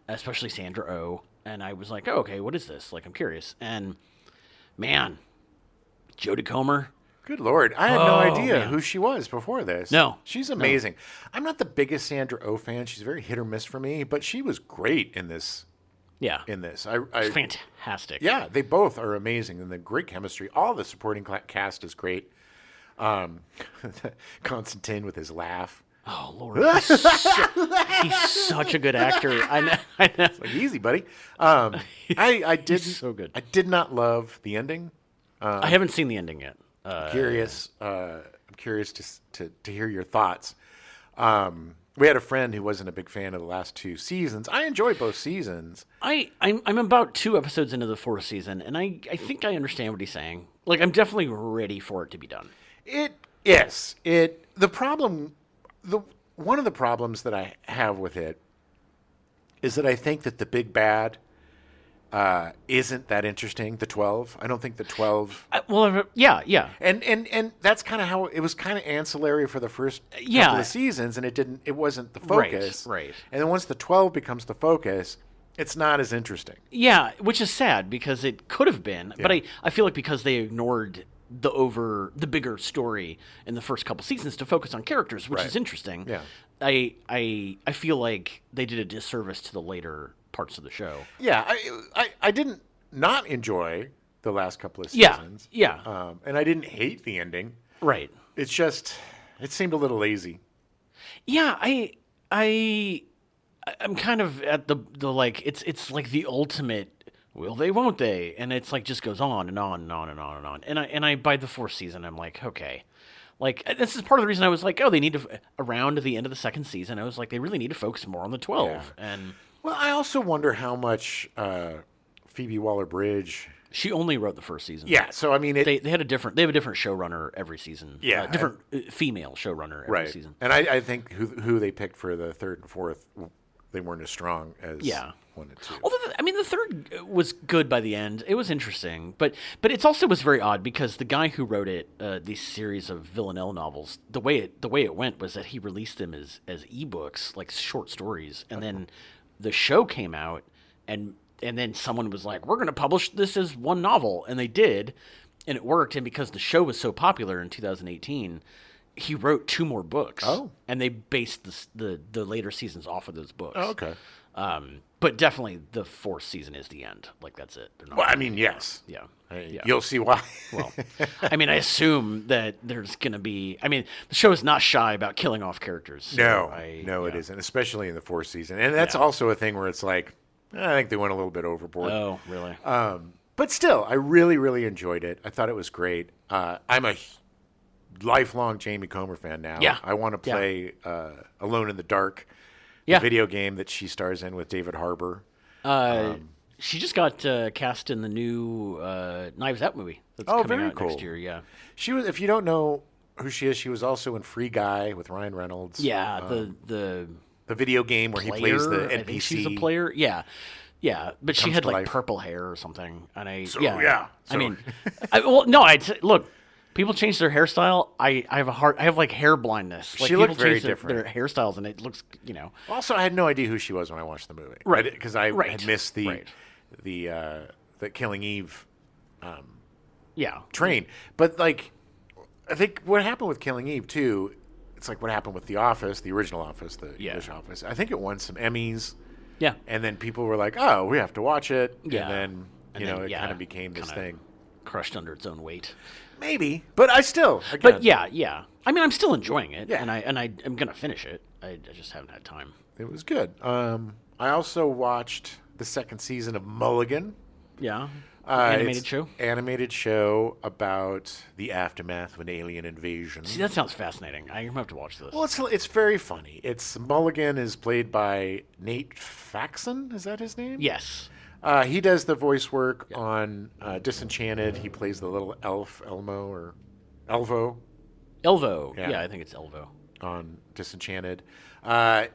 especially Sandra Oh. And I was like, oh, okay, what is this? Like, I'm curious. And man, Jodie Comer. Good Lord. I had no idea who she was before this. No. She's amazing. No. I'm not the biggest Sandra Oh fan. She's very hit or miss for me, but she was great in this. Yeah. In this. She's fantastic. Yeah, they both are amazing, and the great chemistry. All the supporting cast is great. Constantine with his laugh. Oh, Lord. He's such a good actor. I know. It's like, easy, buddy. He's so good. I did not love the ending. I haven't seen the ending yet. I'm curious to hear your thoughts. We had a friend who wasn't a big fan of the last 2 seasons. I enjoyed both seasons. I'm about 2 episodes into the 4th season, and I think I understand what he's saying. Like, I'm definitely ready for it to be done. One of the problems that I have with it is that I think that the big bad isn't that interesting. The 12. I don't think the 12. Yeah. And that's kind of how it was. Kind of ancillary for the first couple of seasons, and it wasn't the focus. Right. And then once the 12 becomes the focus, it's not as interesting. Yeah, which is sad because it could have been. Yeah. But I feel like because they ignored the bigger story in the first couple seasons to focus on characters, which is interesting. Yeah. I feel like they did a disservice to the later parts of the show. Yeah, I didn't not enjoy the last couple of seasons. Yeah. And I didn't hate the ending. Right. It's just it seemed a little lazy. Yeah, I'm kind of at the like it's like the ultimate will they won't they, and it's like just goes on and on and on and on and on, and I by the fourth season I'm like, okay, like this is part of the reason I was like, oh, they need to around the end of the second season I was like, they really need to focus more on the 12. And well, I also wonder how much Phoebe Waller-Bridge. She only wrote the first season. Yeah, so I mean, they have a different showrunner every season. Yeah, different female showrunner every season. And I think who they picked for the third and fourth, they weren't as strong as 1 and 2. Although the third was good by the end. It was interesting, but it also was very odd because the guy who wrote it, these series of Villanelle novels, the way it went was that he released them as ebooks, like short stories, and then the show came out and then someone was like, we're going to publish this as one novel. And they did. And it worked. And because the show was so popular in 2018, he wrote 2 more books. Oh. And they based the later seasons off of those books. Oh, okay. But definitely the 4th season is the end. Like, that's it. Well, I mean, yes. Yeah. You'll see why. Well, I mean, I assume that there's going to be... I mean, the show is not shy about killing off characters. So it isn't, especially in the 4th season. And that's also a thing where it's like, I think they went a little bit overboard. Oh, really? But still, I really, really enjoyed it. I thought it was great. I'm a lifelong Jamie Comer fan now. Yeah. I want to play Alone in the Dark, the video game that she stars in with David Harbour. She just got cast in the new Knives Out movie that's coming out next year. Yeah. She was. If you don't know who she is, she was also in Free Guy with Ryan Reynolds. Yeah, the video game where player, he plays the NPC. I think she's a player. Yeah, but she had like life. Purple hair or something. And I mean, look, people change their hairstyle. I have like hair blindness. Like, she looked very different. Their hairstyles, and it looks, Also, I had no idea who she was when I watched the movie. Right, because I had missed the Killing Eve train. But like, I think what happened with Killing Eve too. It's like what happened with The Office, the original Office, the English Office. I think it won some Emmys. Yeah. And then people were like, "Oh, we have to watch it." Yeah. And then, it kind of became this thing. Crushed under its own weight. Maybe, but I still. Again, but yeah. I mean, I'm still enjoying it, and I'm gonna finish it. I just haven't had time. It was good. I also watched the second season of Mulligan. Yeah. Animated show about the aftermath of an alien invasion. See, that sounds fascinating. I'm gonna have to watch this. Well, it's very funny. Mulligan is played by Nate Faxon. Is that his name? Yes. He does the voice work on Disenchanted. He plays the little elf, Elmo or Elvo. Elvo. Yeah, I think it's Elvo. On Disenchanted.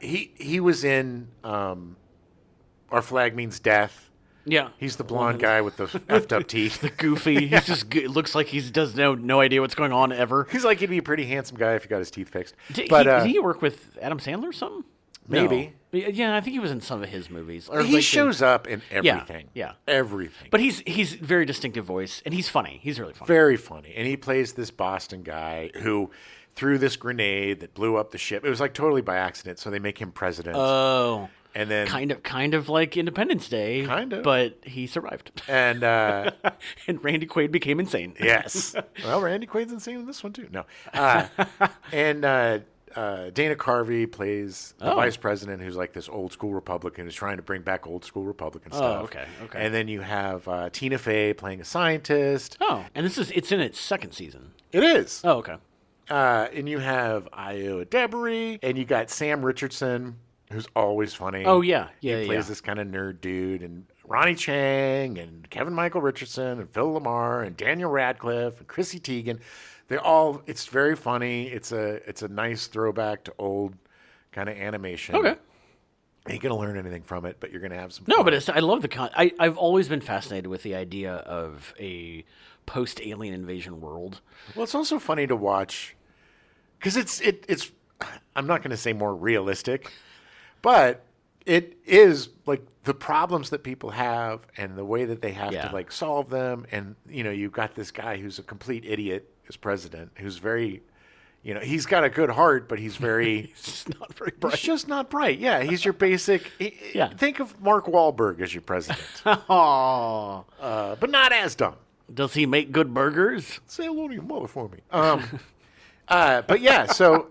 He was in Our Flag Means Death. Yeah, he's the blonde guy with the effed up teeth. The goofy. He's just looks like he does no idea what's going on ever. He's like, he'd be a pretty handsome guy if he got his teeth fixed. Did he work with Adam Sandler or something? Maybe. No. Yeah, I think he was in some of his movies. Or he shows up in everything. Yeah, everything. But he's very distinctive voice, and he's funny. He's really funny. Very funny, and he plays this Boston guy who threw this grenade that blew up the ship. It was like totally by accident, so they make him president. Oh. And then kind of like Independence Day, but he survived. And and Randy Quaid became insane. Yes. Well, Randy Quaid's insane in this one too. No. And Dana Carvey plays the vice president, who's like this old school Republican who's trying to bring back old school Republican stuff. Oh, okay. And then you have Tina Fey playing a scientist. Oh, and it's in its second season. It is. Oh, okay. And you have Io Debris, and you got Sam Richardson, who's always funny. Oh, yeah. He plays this kind of nerd dude. And Ronnie Chang and Kevin Michael Richardson and Phil Lamar and Daniel Radcliffe and Chrissy Teigen. It's very funny. It's a nice throwback to old kind of animation. Okay. You ain't going to learn anything from it, but you're going to have some fun. No, but I love I've always been fascinated with the idea of a post-alien invasion world. Well, it's also funny to watch because it's I'm not going to say more realistic, but it is like the problems that people have and the way that they have to like solve them. And, you've got this guy who's a complete idiot as president, who's very, he's got a good heart, but he's very, he's just not very bright. He's just not bright. Yeah. He's your basic, think of Mark Wahlberg as your president. Oh, but not as dumb. Does he make good burgers? Say hello to your mother for me. But yeah, so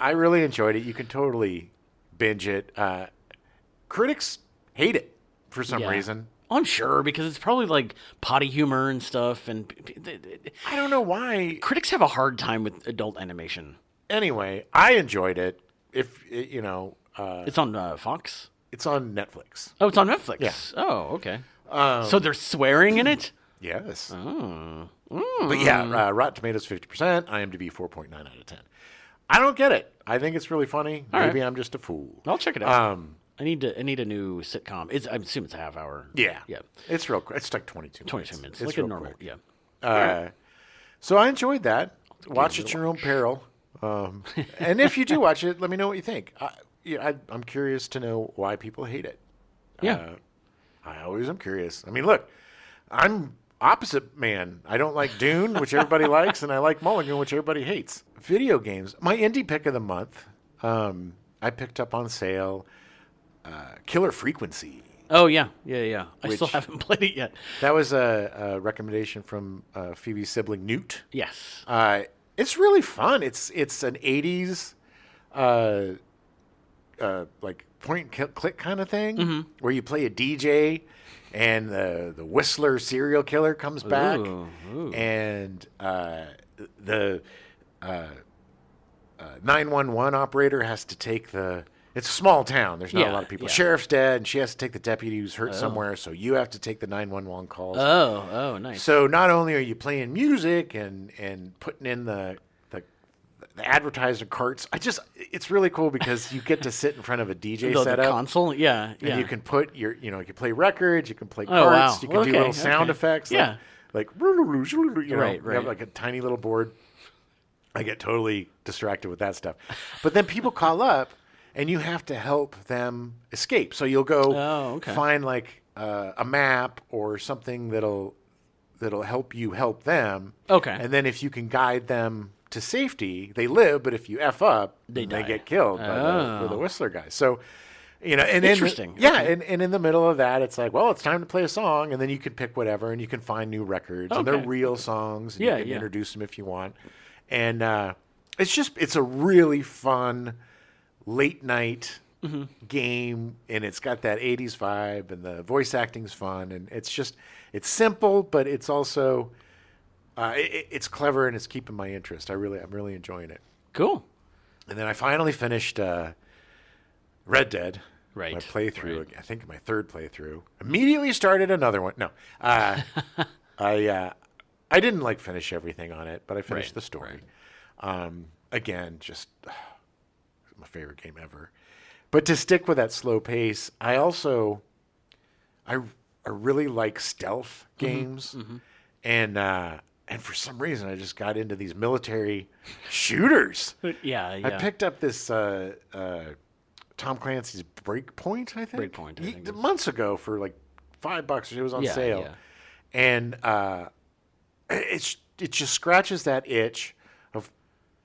I really enjoyed it. You can totally binge it. Critics hate it for some reason. I'm sure, because it's probably like potty humor and stuff, and I don't know why. Critics have a hard time with adult animation. Anyway, I enjoyed it. If it's on Fox. It's on Netflix. Oh, it's on Netflix. Yeah. Oh, okay. So they're swearing in it. Yes. Oh. But yeah, Rotten Tomatoes 50%, IMDb 4.9 out of 10. I don't get it. I think it's really funny. Maybe I'm just a fool. I'll check it out. I need a new sitcom. I assume it's a half hour. Yeah. Yeah. It's real quick. It's like 22 minutes. 22 minutes. It's like real a normal. quick. Yeah. So I enjoyed that. Watch at your own peril. And if you do watch it, let me know what you think. I'm curious to know why people hate it. Yeah. I always am curious. I mean, look, I'm opposite man. I don't like Dune, which everybody likes, and I like Mulligan, which everybody hates. Video games. My indie pick of the month, I picked up on sale Killer Frequency. Oh, yeah. I still haven't played it yet. That was a recommendation from Phoebe's sibling, Newt. Yes. It's really fun. It's an 80s like point-and-click kind of thing, where you play a DJ and the Whistler serial killer comes back, and the 911 operator has to take the... It's a small town. There's not a lot of people. Sheriff's dead, and she has to take the deputy who's hurt somewhere, so you have to take the 911 calls. Oh, nice. So not only are you playing music and putting in the advertiser carts, it's really cool because you get to sit in front of a DJ setup. The console, yeah. And you can put you can play records, you can play carts, you can do little sound effects. Like right. You have like a tiny little board. I get totally distracted with that stuff. But then people call up, and you have to help them escape. So you'll go find like a map or something that'll help you help them. Okay. And then if you can guide them to safety, they live. But if you F up, they get killed by the Whistler guys. So, and interesting. And in the middle of that, it's like, well, it's time to play a song, and then you can pick whatever, and you can find new records, and they're real songs. And you can introduce them if you want. And it's a really fun late night game, and it's got that 80s vibe, and the voice acting's fun, and it's simple, but it's also it's clever, and it's keeping my interest. I'm really enjoying it. Cool. And then I finally finished Red Dead. Right. My playthrough. I think my third playthrough. Immediately started another one. No. I didn't finish everything on it, but I finished the story. Again, just my favorite game ever. But to stick with that slow pace, I really like stealth games, and for some reason I just got into these military shooters. I picked up this Tom Clancy's Breakpoint, I think. Breakpoint, months ago for like $5. It was on sale, and it just scratches that itch of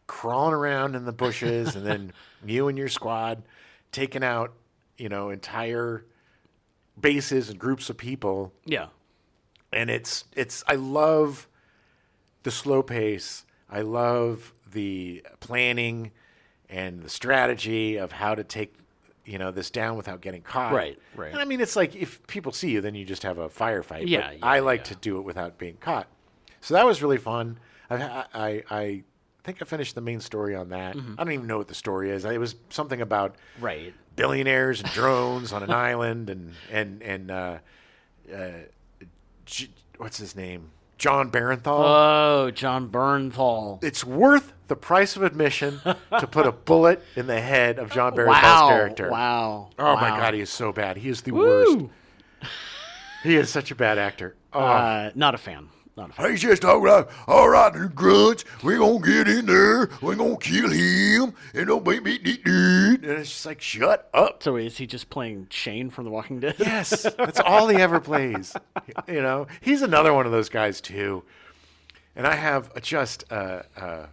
crawling around in the bushes, and then you and your squad taking out, entire bases and groups of people. Yeah. And I love the slow pace. I love the planning and the strategy of how to take, this down without getting caught. Right. And I mean, it's like if people see you, then you just have a firefight. Yeah. I like to do it without being caught. So that was really fun. I think I finished the main story on that. I don't even know what the story is. It was something about billionaires and drones on an island, and what's his name? John Barenthal. Oh, John Bernthal. It's worth the price of admission to put a bullet in the head of John Barenthal's character. Wow. Oh my God, he is so bad. He is the worst. He is such a bad actor. Not a fan. Not a fan. He's just all right, the grunts. We're going to get in there. We're going to kill him. And no baby, and it's just like, shut up. So is he just playing Shane from The Walking Dead? Yes, that's all he ever plays. He's another one of those guys too. And I have just an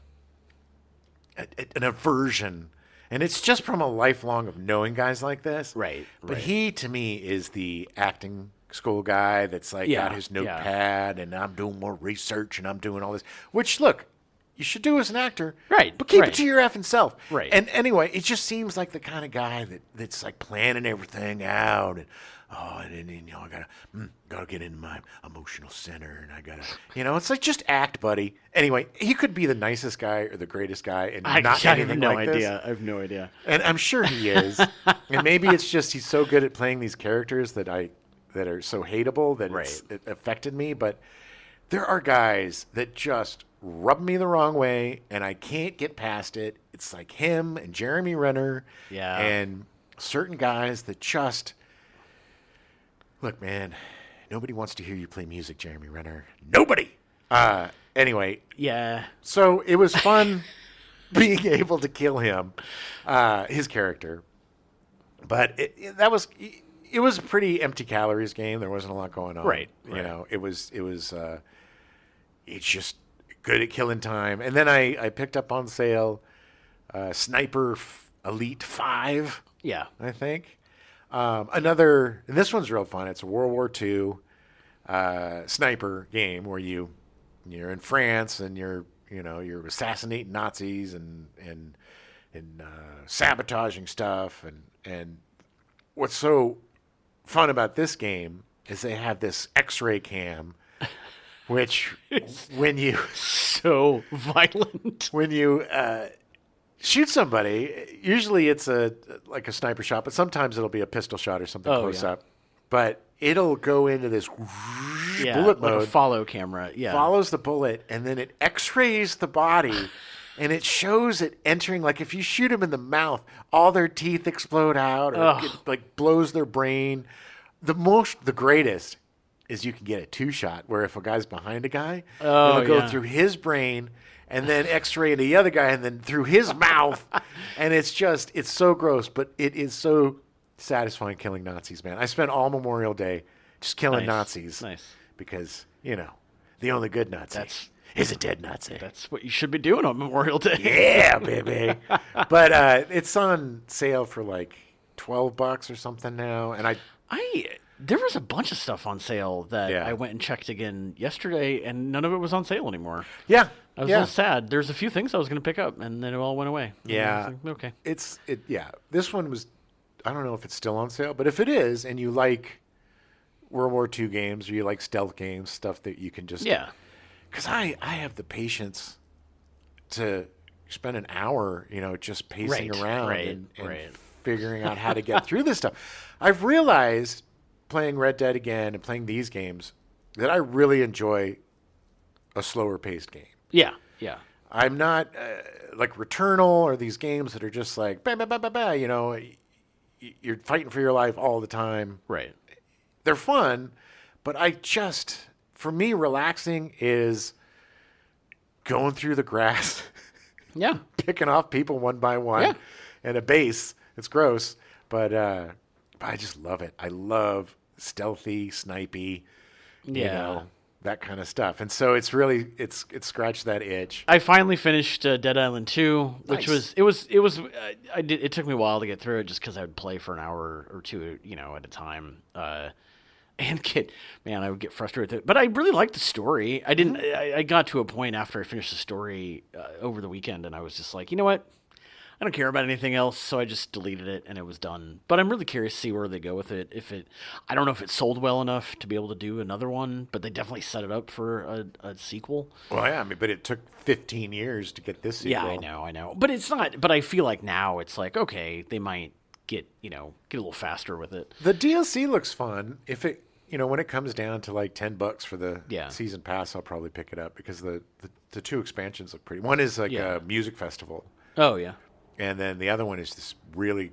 aversion, and it's just from a lifelong of knowing guys like this. Right. But he, to me, is the acting school guy that's like got his notepad, and I'm doing more research, and I'm doing all this. Which, look, you should do as an actor, right? But keep it to your effing self, right? And anyway, it just seems like the kind of guy that's like planning everything out, and I gotta get into my emotional center, and I gotta, it's like, just act, buddy. Anyway, he could be the nicest guy or the greatest guy, and not anything like this. I have no idea, and I'm sure he is. And maybe it's just he's so good at playing these characters that are so hateable that it affected me. But there are guys that just rub me the wrong way, and I can't get past it. It's like him and Jeremy Renner, and certain guys that just look, man. Nobody wants to hear you play music, Jeremy Renner. Nobody. Anyway, so it was fun being able to kill him, his character, but it was a pretty empty calories game. There wasn't a lot going on. Right. It's just good at killing time. And then I picked up on sale Sniper Elite 5. Yeah. I think. And this one's real fun. It's a World War II sniper game where you're in France and you're assassinating Nazis and sabotaging stuff. And what's so fun about this game is they have this X-ray cam, which so violent when you shoot somebody, usually it's like a sniper shot, but sometimes it'll be a pistol shot or something close up. But it'll go into this bullet mode. Like a follow camera. Yeah. Follows the bullet, and then it X-rays the body, and it shows it entering. Like if you shoot them in the mouth, all their teeth explode out, or it blows their brain. The greatest is you can get a 2-shot, where if a guy's behind a guy, it'll go through his brain, and then X-ray the other guy, and then through his mouth. And it's so gross, but it is so satisfying killing Nazis, man. I spent all Memorial Day just killing Nazis. Nice. Because, the only good Nazi is a dead Nazi. That's what you should be doing on Memorial Day. Yeah, baby. But it's on sale for like $12 or something now. And there was a bunch of stuff on sale that I went and checked again yesterday, and none of it was on sale anymore. Yeah. I was a little sad. There's a few things I was going to pick up, and then it all went away. Yeah. Okay. This one was, I don't know if it's still on sale, but if it is, and you like World War II games, or you like stealth games, stuff that you can just... Yeah. Because I have the patience to spend an hour, just pacing around and figuring out how to get through this stuff. I've realized, playing Red Dead again and playing these games, that I really enjoy a slower paced game. Yeah. I'm not like Returnal or these games that are just like, bah, bah, bah, bah, bah, you're fighting for your life all the time. Right. They're fun, but for me, relaxing is going through the grass. Yeah. Picking off people one by one and a base. It's gross, but I just love it. I love stealthy, snipey, that kind of stuff. And so it's really, it's scratched that itch. I finally finished Dead Island 2, which it took me a while to get through it just because I would play for an hour or two, at a time. I would get frustrated with it. But I really liked the story. I got to a point after I finished the story over the weekend, and I was just like, you know what? I don't care about anything else, so I just deleted it, and it was done. But I'm really curious to see where they go with it. I don't know if it sold well enough to be able to do another one, but they definitely set it up for a sequel. Well, yeah, but it took 15 years to get this sequel. Yeah, I know. But it's not. But I feel like now it's like, okay, they might get a little faster with it. The DLC looks fun. If it, when it comes down to like $10 for the season pass, I'll probably pick it up because the two expansions look pretty. One is like a music festival. Oh yeah. And then the other one is this really,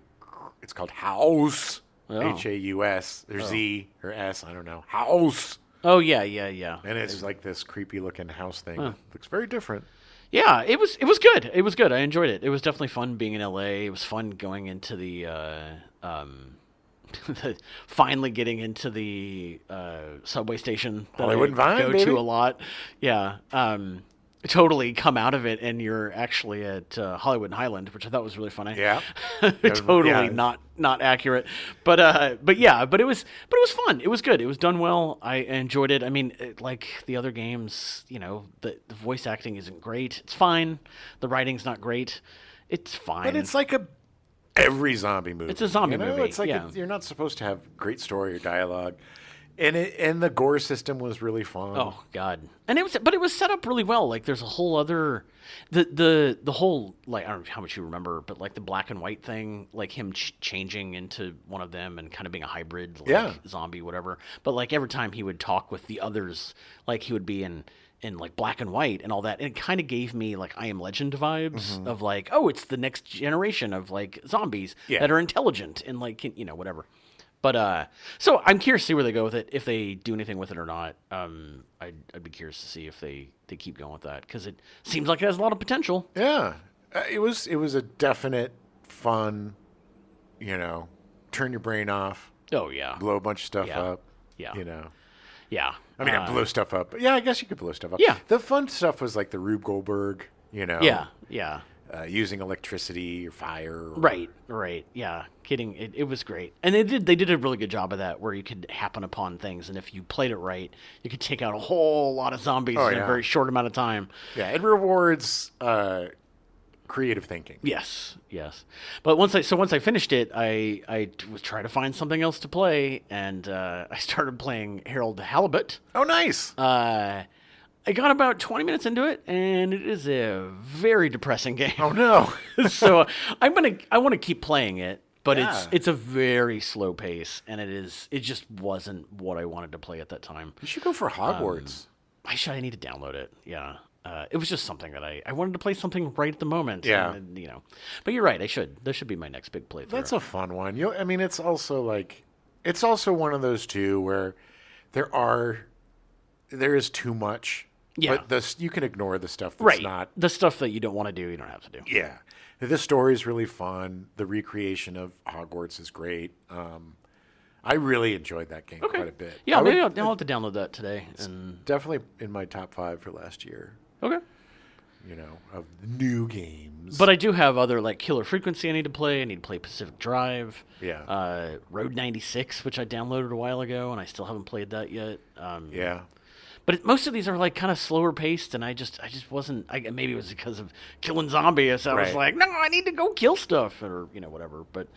it's called House, Haus. There's Z or S, I don't know. House. Oh yeah, yeah, yeah. And it's like this creepy looking house thing. It looks very different. Yeah, it was good. It was good. I enjoyed it. It was definitely fun being in LA. It was fun going into the finally getting into the subway station that Hollywood I Vine, go baby. to a lot. Yeah. Totally come out of it and you're actually at Hollywood and Highland, which I thought was really funny. Yeah. Totally Yeah. not accurate, but it was fun. It was good. It was done well. I enjoyed it. I mean, like the other games, the voice acting isn't great. It's fine. The writing's not great. It's fine. But it's like every zombie movie. It's a zombie movie. It's like yeah. you're not supposed to have great story or dialogue. And the gore system was really fun. Oh God! And it was set up really well. Like there's a whole other, the whole, like, I don't know how much you remember, but like the black and white thing, like him changing into one of them and kind of being a hybrid, like zombie, whatever. But like every time he would talk with the others, like he would be in like black and white and all that, and it kind of gave me like I Am Legend vibes of like, oh, it's the next generation of like zombies that are intelligent and like whatever. But so I'm curious to see where they go with it, if they do anything with it or not. I'd be curious to see if they keep going with that, because it seems like it has a lot of potential. Yeah, it was a definite fun, turn your brain off. Oh yeah, Blow a bunch of stuff up. Yeah, Yeah. I mean, blow stuff up. But yeah, I guess you could blow stuff up. Yeah. The fun stuff was like the Rube Goldberg, Yeah, using electricity or fire. Right. Yeah, kidding. It was great, and they did a really good job of that, where you could happen upon things, and if you played it right, you could take out a whole lot of zombies in a very short amount of time. Yeah, it rewards creative thinking. Yes. But once I finished it, I was trying to find something else to play, and I started playing Harold Halibut. Oh, nice. I got about 20 minutes into it, and it is a very depressing game. Oh no. So I want to keep playing it, but Yeah. it's a very slow pace, and it just wasn't what I wanted to play at that time. You should go for Hogwarts. I need to download it. Yeah. It was just something that I wanted to play something right at the moment. Yeah. And, but you're right. I should. That should be my next big playthrough. That's a fun one. I mean, it's also one of those two where there is too much. Yeah. But you can ignore the stuff that's not. The stuff that you don't want to do, you don't have to do. Yeah. The story is really fun. The recreation of Hogwarts is great. I really enjoyed that game quite a bit. Yeah, maybe I'll have to download that today. And Definitely in my top 5 for last year. okay. Of new games. But I do have other, like, Killer Frequency I need to play. I need to play Pacific Drive. Yeah. Road 96, which I downloaded a while ago, and I still haven't played that yet. Yeah. But most of these are, like, kind of slower paced, and I just wasn't. Maybe it was because of killing zombies. I was like, no, I need to go kill stuff, or whatever. But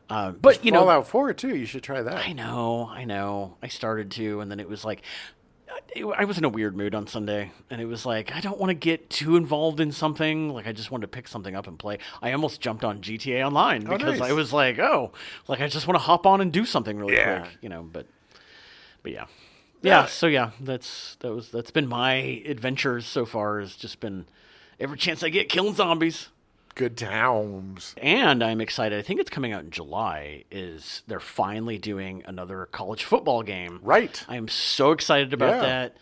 Fallout 4 too. You should try that. I know. I started to, and then it was like, I was in a weird mood on Sunday, and it was like, I don't want to get too involved in something. Like, I just wanted to pick something up and play. I almost jumped on GTA Online because nice. I was like, I just want to hop on and do something really quick, but yeah. Yeah, so yeah, that's been my adventures so far. Has just been every chance I get killing zombies. Good times. And I'm excited. I think it's coming out in July. They're finally doing another college football game. Right. I am so excited about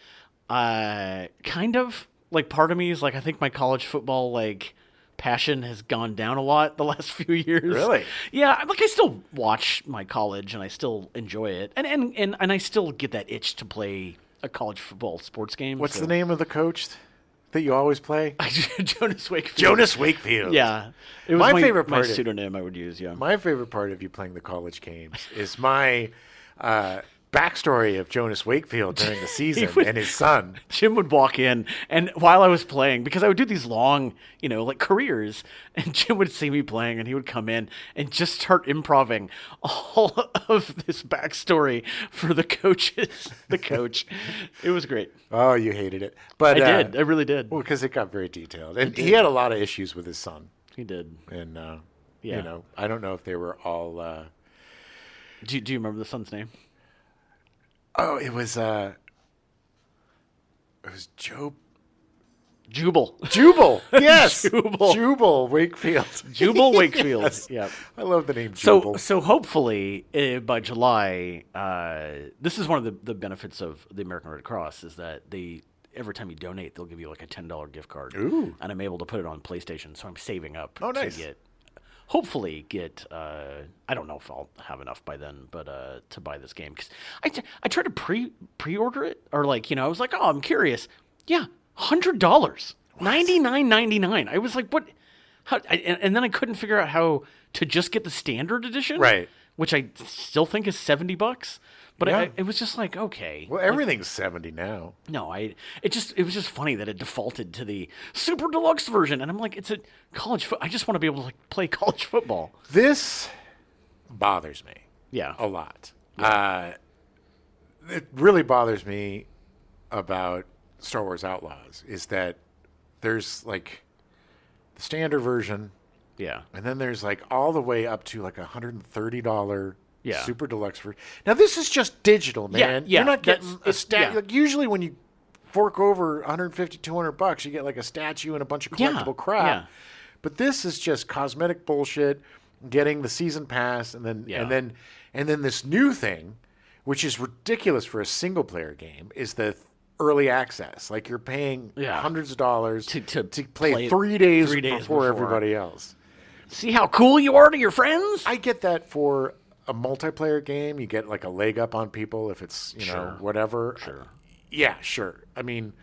that. Kind of like part of me is like, I think my college football passion has gone down a lot the last few years. Really? Yeah, like I still watch my college and I still enjoy it, and I still get that itch to play a college football sports game. What's the name of the coach that you always play? Jonas Wakefield. Jonas Wakefield. Yeah, it was my favorite part. My pseudonym I would use. Yeah, my favorite part of you playing the college games is my backstory of Jonas Wakefield during the season and his son. Jim would walk in, and while I was playing, because I would do these long, careers, and Jim would see me playing, and he would come in and just start improvising all of this backstory for the coach. It was great. Oh, you hated it. But I did. I really did. Well, because it got very detailed. And he had a lot of issues with his son. He did. And, I don't know if they were all... Do you remember the son's name? Oh, it was Joe. Jubal. Yes. Jubal. Jubal Wakefield. Jubal Wakefield. Yes. Yeah. I love the name Jubal. So hopefully by July, this is one of the benefits of the American Red Cross is that every time you donate, they'll give you like a $10 gift card. Ooh. And I'm able to put it on PlayStation, so I'm saving up nice. to hopefully get, I don't know if I'll have enough by then, but to buy this game. Because I tried to pre-order it, or like, I was like, oh, I'm curious. Yeah, $100. $99.99. I was like, what? How? And then I couldn't figure out how to just get the standard edition. Right. Which I still think is $70. But Yeah. it was just like, okay. Well, everything's 70 now. No, it was just funny that it defaulted to the super deluxe version, and I'm like, it's a college I just want to be able to like play college football. This bothers me. Yeah. A lot. Yeah. It really bothers me about Star Wars Outlaws is that there's like the standard version. Yeah. And then there's like all the way up to like $130 super deluxe version. Now this is just digital, man. Yeah. You're not getting a statue. Yeah. Like usually when you fork over $150, $200, you get like a statue and a bunch of collectible crap. Yeah. But this is just cosmetic bullshit. Getting the season pass and then this new thing, which is ridiculous for a single player game, is the early access. Like you're paying hundreds of dollars to play 3 days, before everybody else. See how cool you are to your friends? I get that for a multiplayer game. You get like a leg up on people if it's, know, whatever. Sure. Yeah, sure. I mean,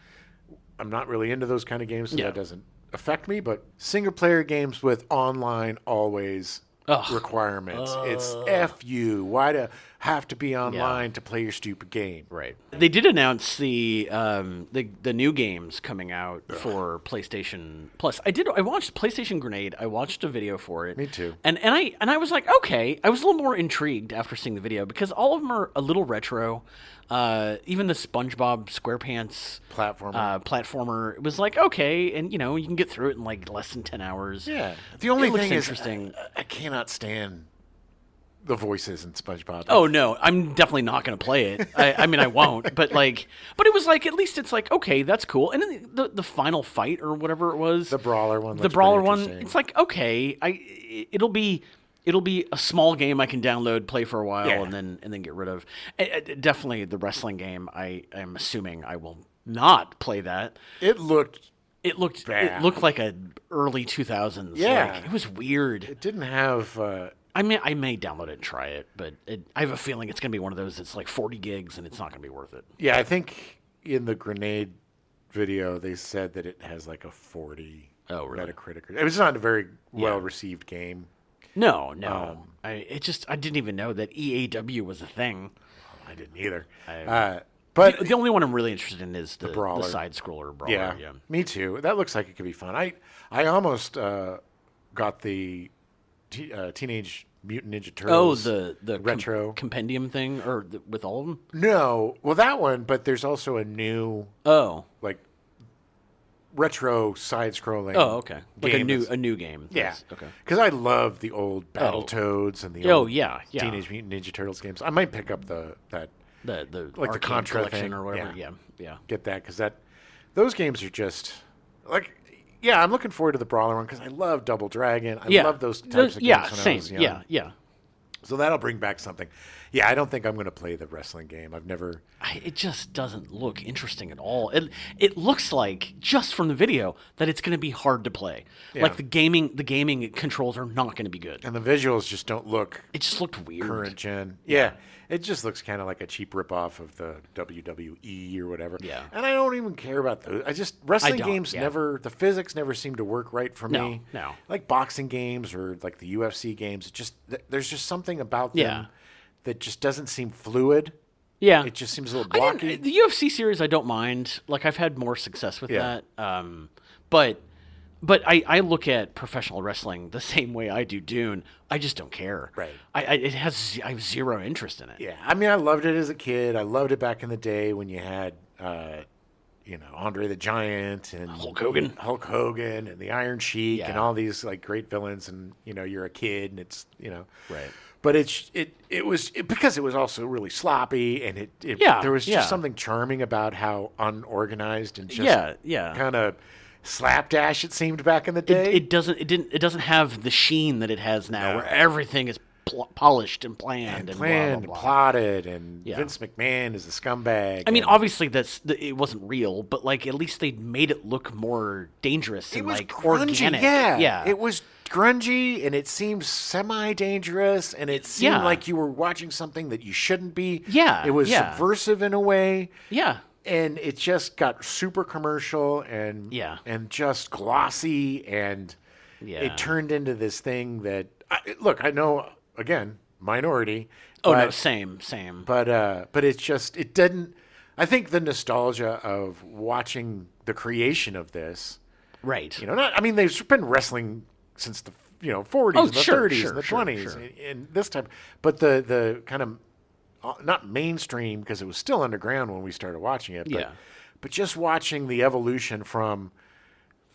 I'm not really into those kind of games, so that doesn't affect me. But single player games with online always requirements. It's F you. Why do have to be online to play your stupid game? Right. They did announce the new games coming out for PlayStation Plus. I watched PlayStation Grenade. I watched a video for it. Me too. And I was like, okay. I was a little more intrigued after seeing the video because all of them are a little retro. Even the SpongeBob SquarePants platformer, it was like, okay, and you can get through it in like less than 10 hours. Yeah. The only thing is, interesting. I cannot stand the voices in SpongeBob. Oh no, I'm definitely not going to play it. I mean, I won't. But it was like at least it's like okay, that's cool. And then the final fight or whatever it was, the brawler one. It's like okay, it'll be a small game I can download, play for a while, and then get rid of. Definitely the wrestling game. I am assuming I will not play that. It looked bad. It looked like a early 2000s. Yeah, it was weird. It didn't have. I may download it and try it, but I have a feeling it's going to be one of those. It's like 40 gigs, and it's not going to be worth it. Yeah, I think in the Grenade video they said that it has like a 40 Metacritic. It was not a very well received game. No. I didn't even know that EAW was a thing. I didn't either. But the only one I'm really interested in is the side scroller brawler. Yeah, me too. That looks like it could be fun. I almost got the Teenage Mutant Ninja Turtles. Oh, the retro compendium thing, or with all of them. No, well that one, but there's also a new like retro side-scrolling. Oh, okay. Like a new game. Yeah. Yes. Okay. Because I love the old Battletoads and the old Teenage Mutant Ninja Turtles games. I might pick up the like the Contra collection thing or whatever. Yeah. Get that because those games are just like. Yeah, I'm looking forward to the brawler one because I love Double Dragon. I love those types of games. Yeah, when same. I was young. Yeah. So that'll bring back something. Yeah, I don't think I'm going to play the wrestling game. I've never. It just doesn't look interesting at all. It looks like just from the video that it's going to be hard to play. Yeah. Like the gaming controls are not going to be good. And the visuals just don't look. It just looked weird. Current gen. Yeah. It just looks kind of like a cheap ripoff of the WWE or whatever. Yeah. And I don't even care about those. Wrestling games never, the physics never seem to work right for me. No. Like boxing games or like the UFC games, there's just something about them that just doesn't seem fluid. Yeah. It just seems a little blocky. The UFC series I don't mind. Like I've had more success with that. But I look at professional wrestling the same way I do Dune. I just don't care. Right. I have zero interest in it. Yeah. I mean, I loved it as a kid. I loved it back in the day when you had, Andre the Giant and Hulk Hogan and the Iron Sheik and all these like great villains. And you're a kid and it's right. But it was because it was also really sloppy and there was just something charming about how unorganized and just kind of. slapdash it seemed back in the day. It doesn't have the sheen that it has now, where everything is polished and planned and blah, blah, blah. Plotted, and Vince McMahon is a scumbag. I mean, obviously it wasn't real, but like at least they made it look more dangerous and like grungy, organic. Yeah, it was grungy, and it seemed semi-dangerous, and it seemed like you were watching something that you shouldn't be. Yeah, it was subversive in a way. Yeah. And it just got super commercial and just glossy, and it turned into this thing that look, I know, again, minority. Oh, no, same. But it's just, it didn't. I think the nostalgia of watching the creation of this, right? They've been wrestling since the 40s, and the 30s, and the 20s, and this type. But the kind of not mainstream, because it was still underground when we started watching it. But just watching the evolution from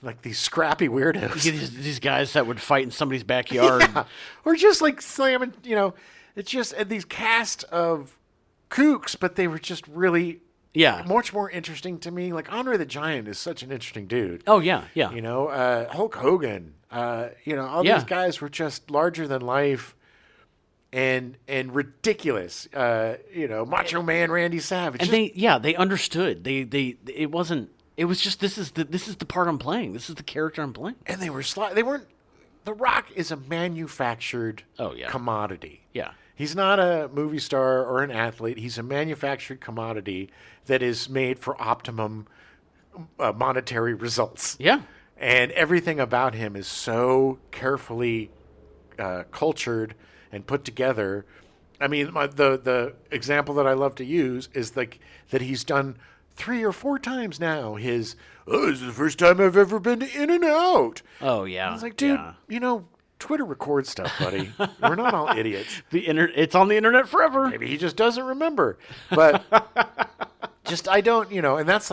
like these scrappy weirdos, these guys that would fight in somebody's backyard, or just like slamming. It's just these cast of kooks, but they were just really much more interesting to me. Like Andre the Giant is such an interesting dude. Oh yeah. Hulk Hogan. All these guys were just larger than life. And ridiculous, Macho Man Randy Savage, and they understood. It wasn't. It was just this is the part I'm playing. This is the character I'm playing. And they were they weren't. The Rock is a manufactured commodity. Yeah, he's not a movie star or an athlete. He's a manufactured commodity that is made for optimum monetary results. Yeah, and everything about him is so carefully cultured and put together. I mean, the example that I love to use is like that he's done 3 or 4 times now. This is the first time I've ever been to In-N-Out. Oh yeah, I was like, dude, Twitter records stuff, buddy. We're not all idiots. It's on the internet forever. Maybe he just doesn't remember, but I don't, and that's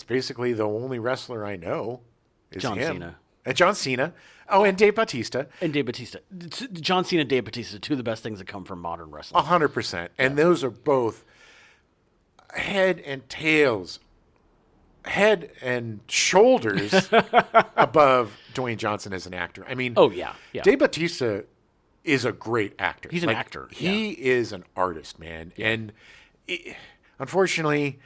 basically the only wrestler I know is John him. Cena. And John Cena. Oh, and Dave Bautista. John Cena, Dave Bautista, 2 of the best things that come from modern wrestling. 100%. And those are both head and shoulders above Dwayne Johnson as an actor. I mean, Dave Bautista is a great actor. He's an actor. He is an artist, man. Yeah. And unfortunately,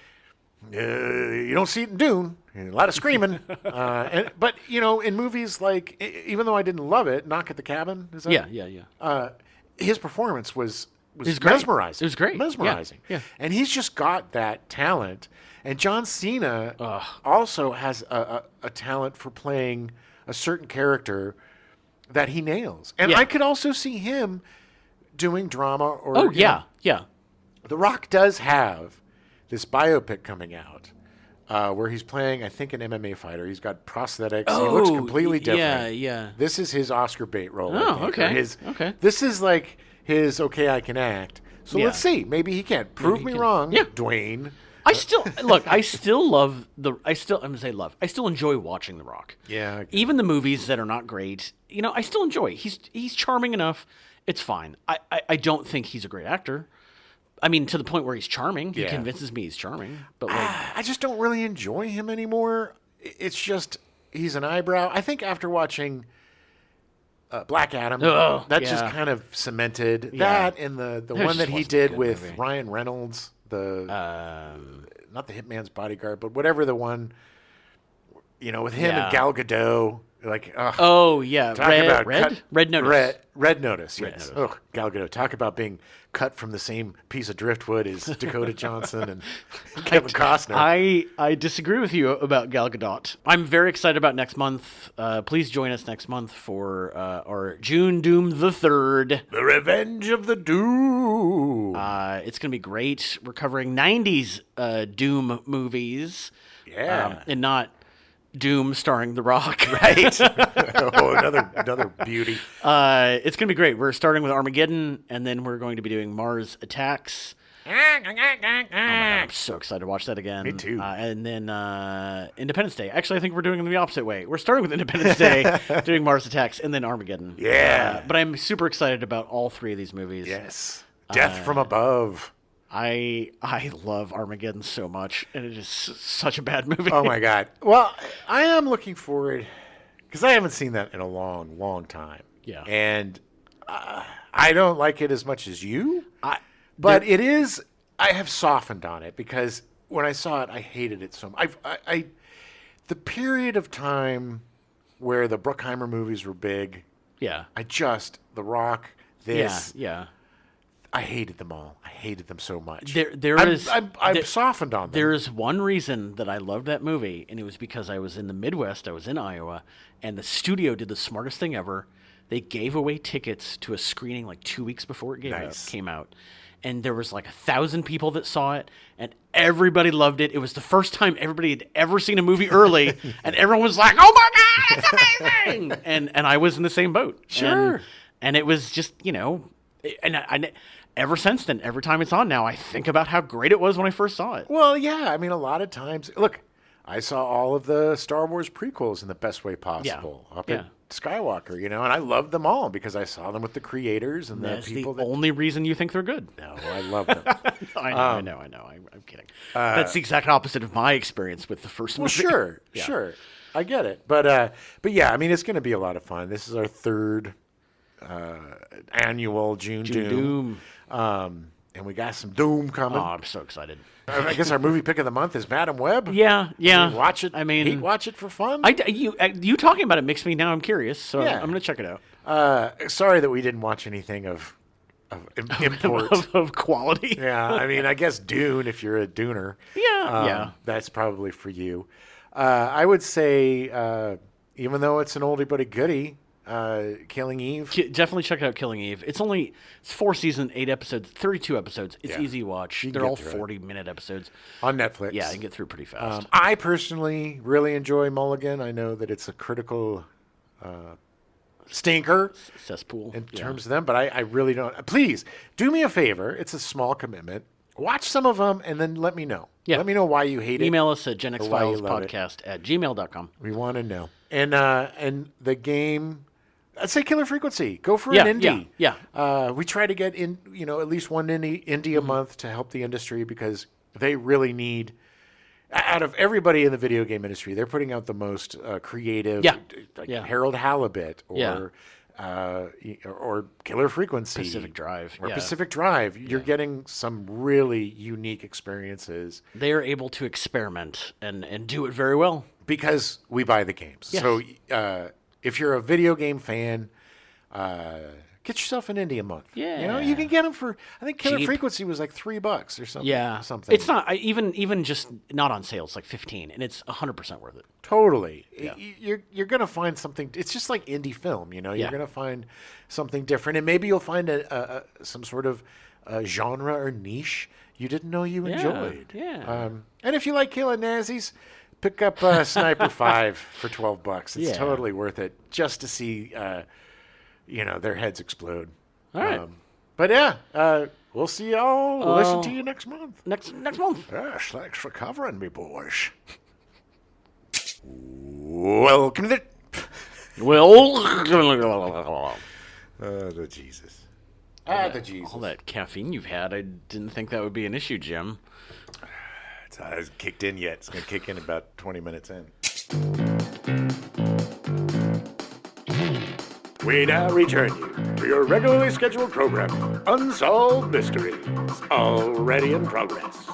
you don't see it in Dune. A lot of screaming. But, in movies like, even though I didn't love it, Knock at the Cabin. Is that, yeah. His performance was mesmerizing. It was great. Mesmerizing. Yeah. And he's just got that talent. And John Cena also has a talent for playing a certain character that he nails. And I could also see him doing drama. Or yeah. The Rock does have this biopic coming out where he's playing, I think, an MMA fighter. He's got prosthetics. He looks completely different. Yeah. This is his Oscar bait role. Oh, okay. This is like his okay, I can act. So let's see. Maybe he can. Prove me wrong, Dwayne. I still enjoy watching The Rock. Yeah. Even the movies that are not great, I still enjoy. He's charming enough. It's fine. I don't think he's a great actor. I mean, to the point where he's charming. He convinces me he's charming. But I just don't really enjoy him anymore. It's just he's an eyebrow. I think after watching Black Adam, that just kind of cemented that, and the one that he did with movie. Ryan Reynolds, not the Hitman's Bodyguard, but whatever the one, with him and Gal Gadot. Like, Red Notice. Red Notice, yes. Red Notice. Oh, Gal Gadot. Talk about being cut from the same piece of driftwood as Dakota Johnson and Kevin Costner. I disagree with you about Gal Gadot. I'm very excited about next month. Please join us next month for our June Doom the 3rd. The Revenge of the Doom. It's going to be great. We're covering 90s Doom movies. Yeah. And not Doom starring The Rock. Right. another beauty. It's going to be great. We're starting with Armageddon, and then we're going to be doing Mars Attacks. Oh my God, I'm so excited to watch that again. Me too. And then Independence Day. Actually, I think we're doing it the opposite way. We're starting with Independence Day, doing Mars Attacks, and then Armageddon. Yeah. But I'm super excited about all 3 of these movies. Yes. Death from Above. I love Armageddon so much, and it is such a bad movie. Oh my God. Well, I am looking forward because I haven't seen that in a long, long time. Yeah. And I don't like it as much as you, but it is. I have softened on it because when I saw it, I hated it so much. The period of time where the Bruckheimer movies were big. Yeah. The Rock, this. Yeah. I hated them all. I hated them so much. I've softened on them. There is one reason that I loved that movie, and it was because I was in the Midwest. I was in Iowa, and the studio did the smartest thing ever. They gave away tickets to a screening like 2 weeks before it came out. And there was like 1,000 people that saw it, and everybody loved it. It was the first time everybody had ever seen a movie early, and everyone was like, "Oh my God, it's amazing!" and I was in the same boat. Sure. And it was just, and I ever since then, every time it's on now, I think about how great it was when I first saw it. Well, yeah. I mean, a lot of times, look, I saw all of the Star Wars prequels in the best way possible at Skywalker, and I loved them all because I saw them with the creators and That's the people. The only reason you think they're good. No, I love them. I know. I'm kidding. That's the exact opposite of my experience with the first movie. Well, sure. I get it. But yeah, I mean, it's going to be a lot of fun. This is our third annual June Doom. And we got some Doom coming. Oh, I'm so excited. I guess our movie pick of the month is Madam Web. Yeah. Watch it. Watch it for fun. You talking about it makes me now. I'm curious, so Yeah. I'm going to check it out. Sorry that we didn't watch anything of import of quality. Yeah, I mean, I guess Dune if you're a Dooner. Yeah. That's probably for you. I would say, even though it's an oldie but a goodie, Killing Eve. Definitely check out Killing Eve. It's 4 seasons, 8 episodes, 32 episodes. It's easy to watch. They're all 40-minute episodes. On Netflix. Yeah, you can get through pretty fast. I personally really enjoy Mulligan. I know that it's a critical stinker. Cesspool. In terms of them, but I really don't. Please, do me a favor. It's a small commitment. Watch some of them and then let me know. Yeah. Let me know why you hate it. Email us at genxfilespodcast@gmail.com. We want to know. And the game... I'd say Killer Frequency. Go for an indie. Yeah. We try to get in, at least one indie a month to help the industry because they really need, out of everybody in the video game industry, they're putting out the most creative, Harold Halibut or Killer Frequency, Pacific Drive, Pacific Drive. You're getting some really unique experiences. They are able to experiment and do it very well because we buy the games. Yes. So. If you're a video game fan, get yourself an indie a month. Yeah. You can get them for, I think Killer Cheap. Frequency was like $3 or something. Yeah. Something. It's not, even just not on sale, it's like 15, and it's 100% worth it. Totally. Yeah. You're going to find something, it's just like indie film, You're Yeah. going to find something different, and maybe you'll find some sort of genre or niche you didn't know you enjoyed. Yeah. And if you like killing Nazis, pick up Sniper 5 for $12. It's totally worth it just to see, their heads explode. All right. But we'll see y'all. We'll listen to you next month. Next month. Yes, thanks for covering me, boys. Welcome to the... Well... the Jesus. The Jesus. All that caffeine you've had, I didn't think that would be an issue, Jim. It hasn't kicked in yet. It's going to kick in about 20 minutes in. We now return you to your regularly scheduled program, Unsolved Mysteries, already in progress.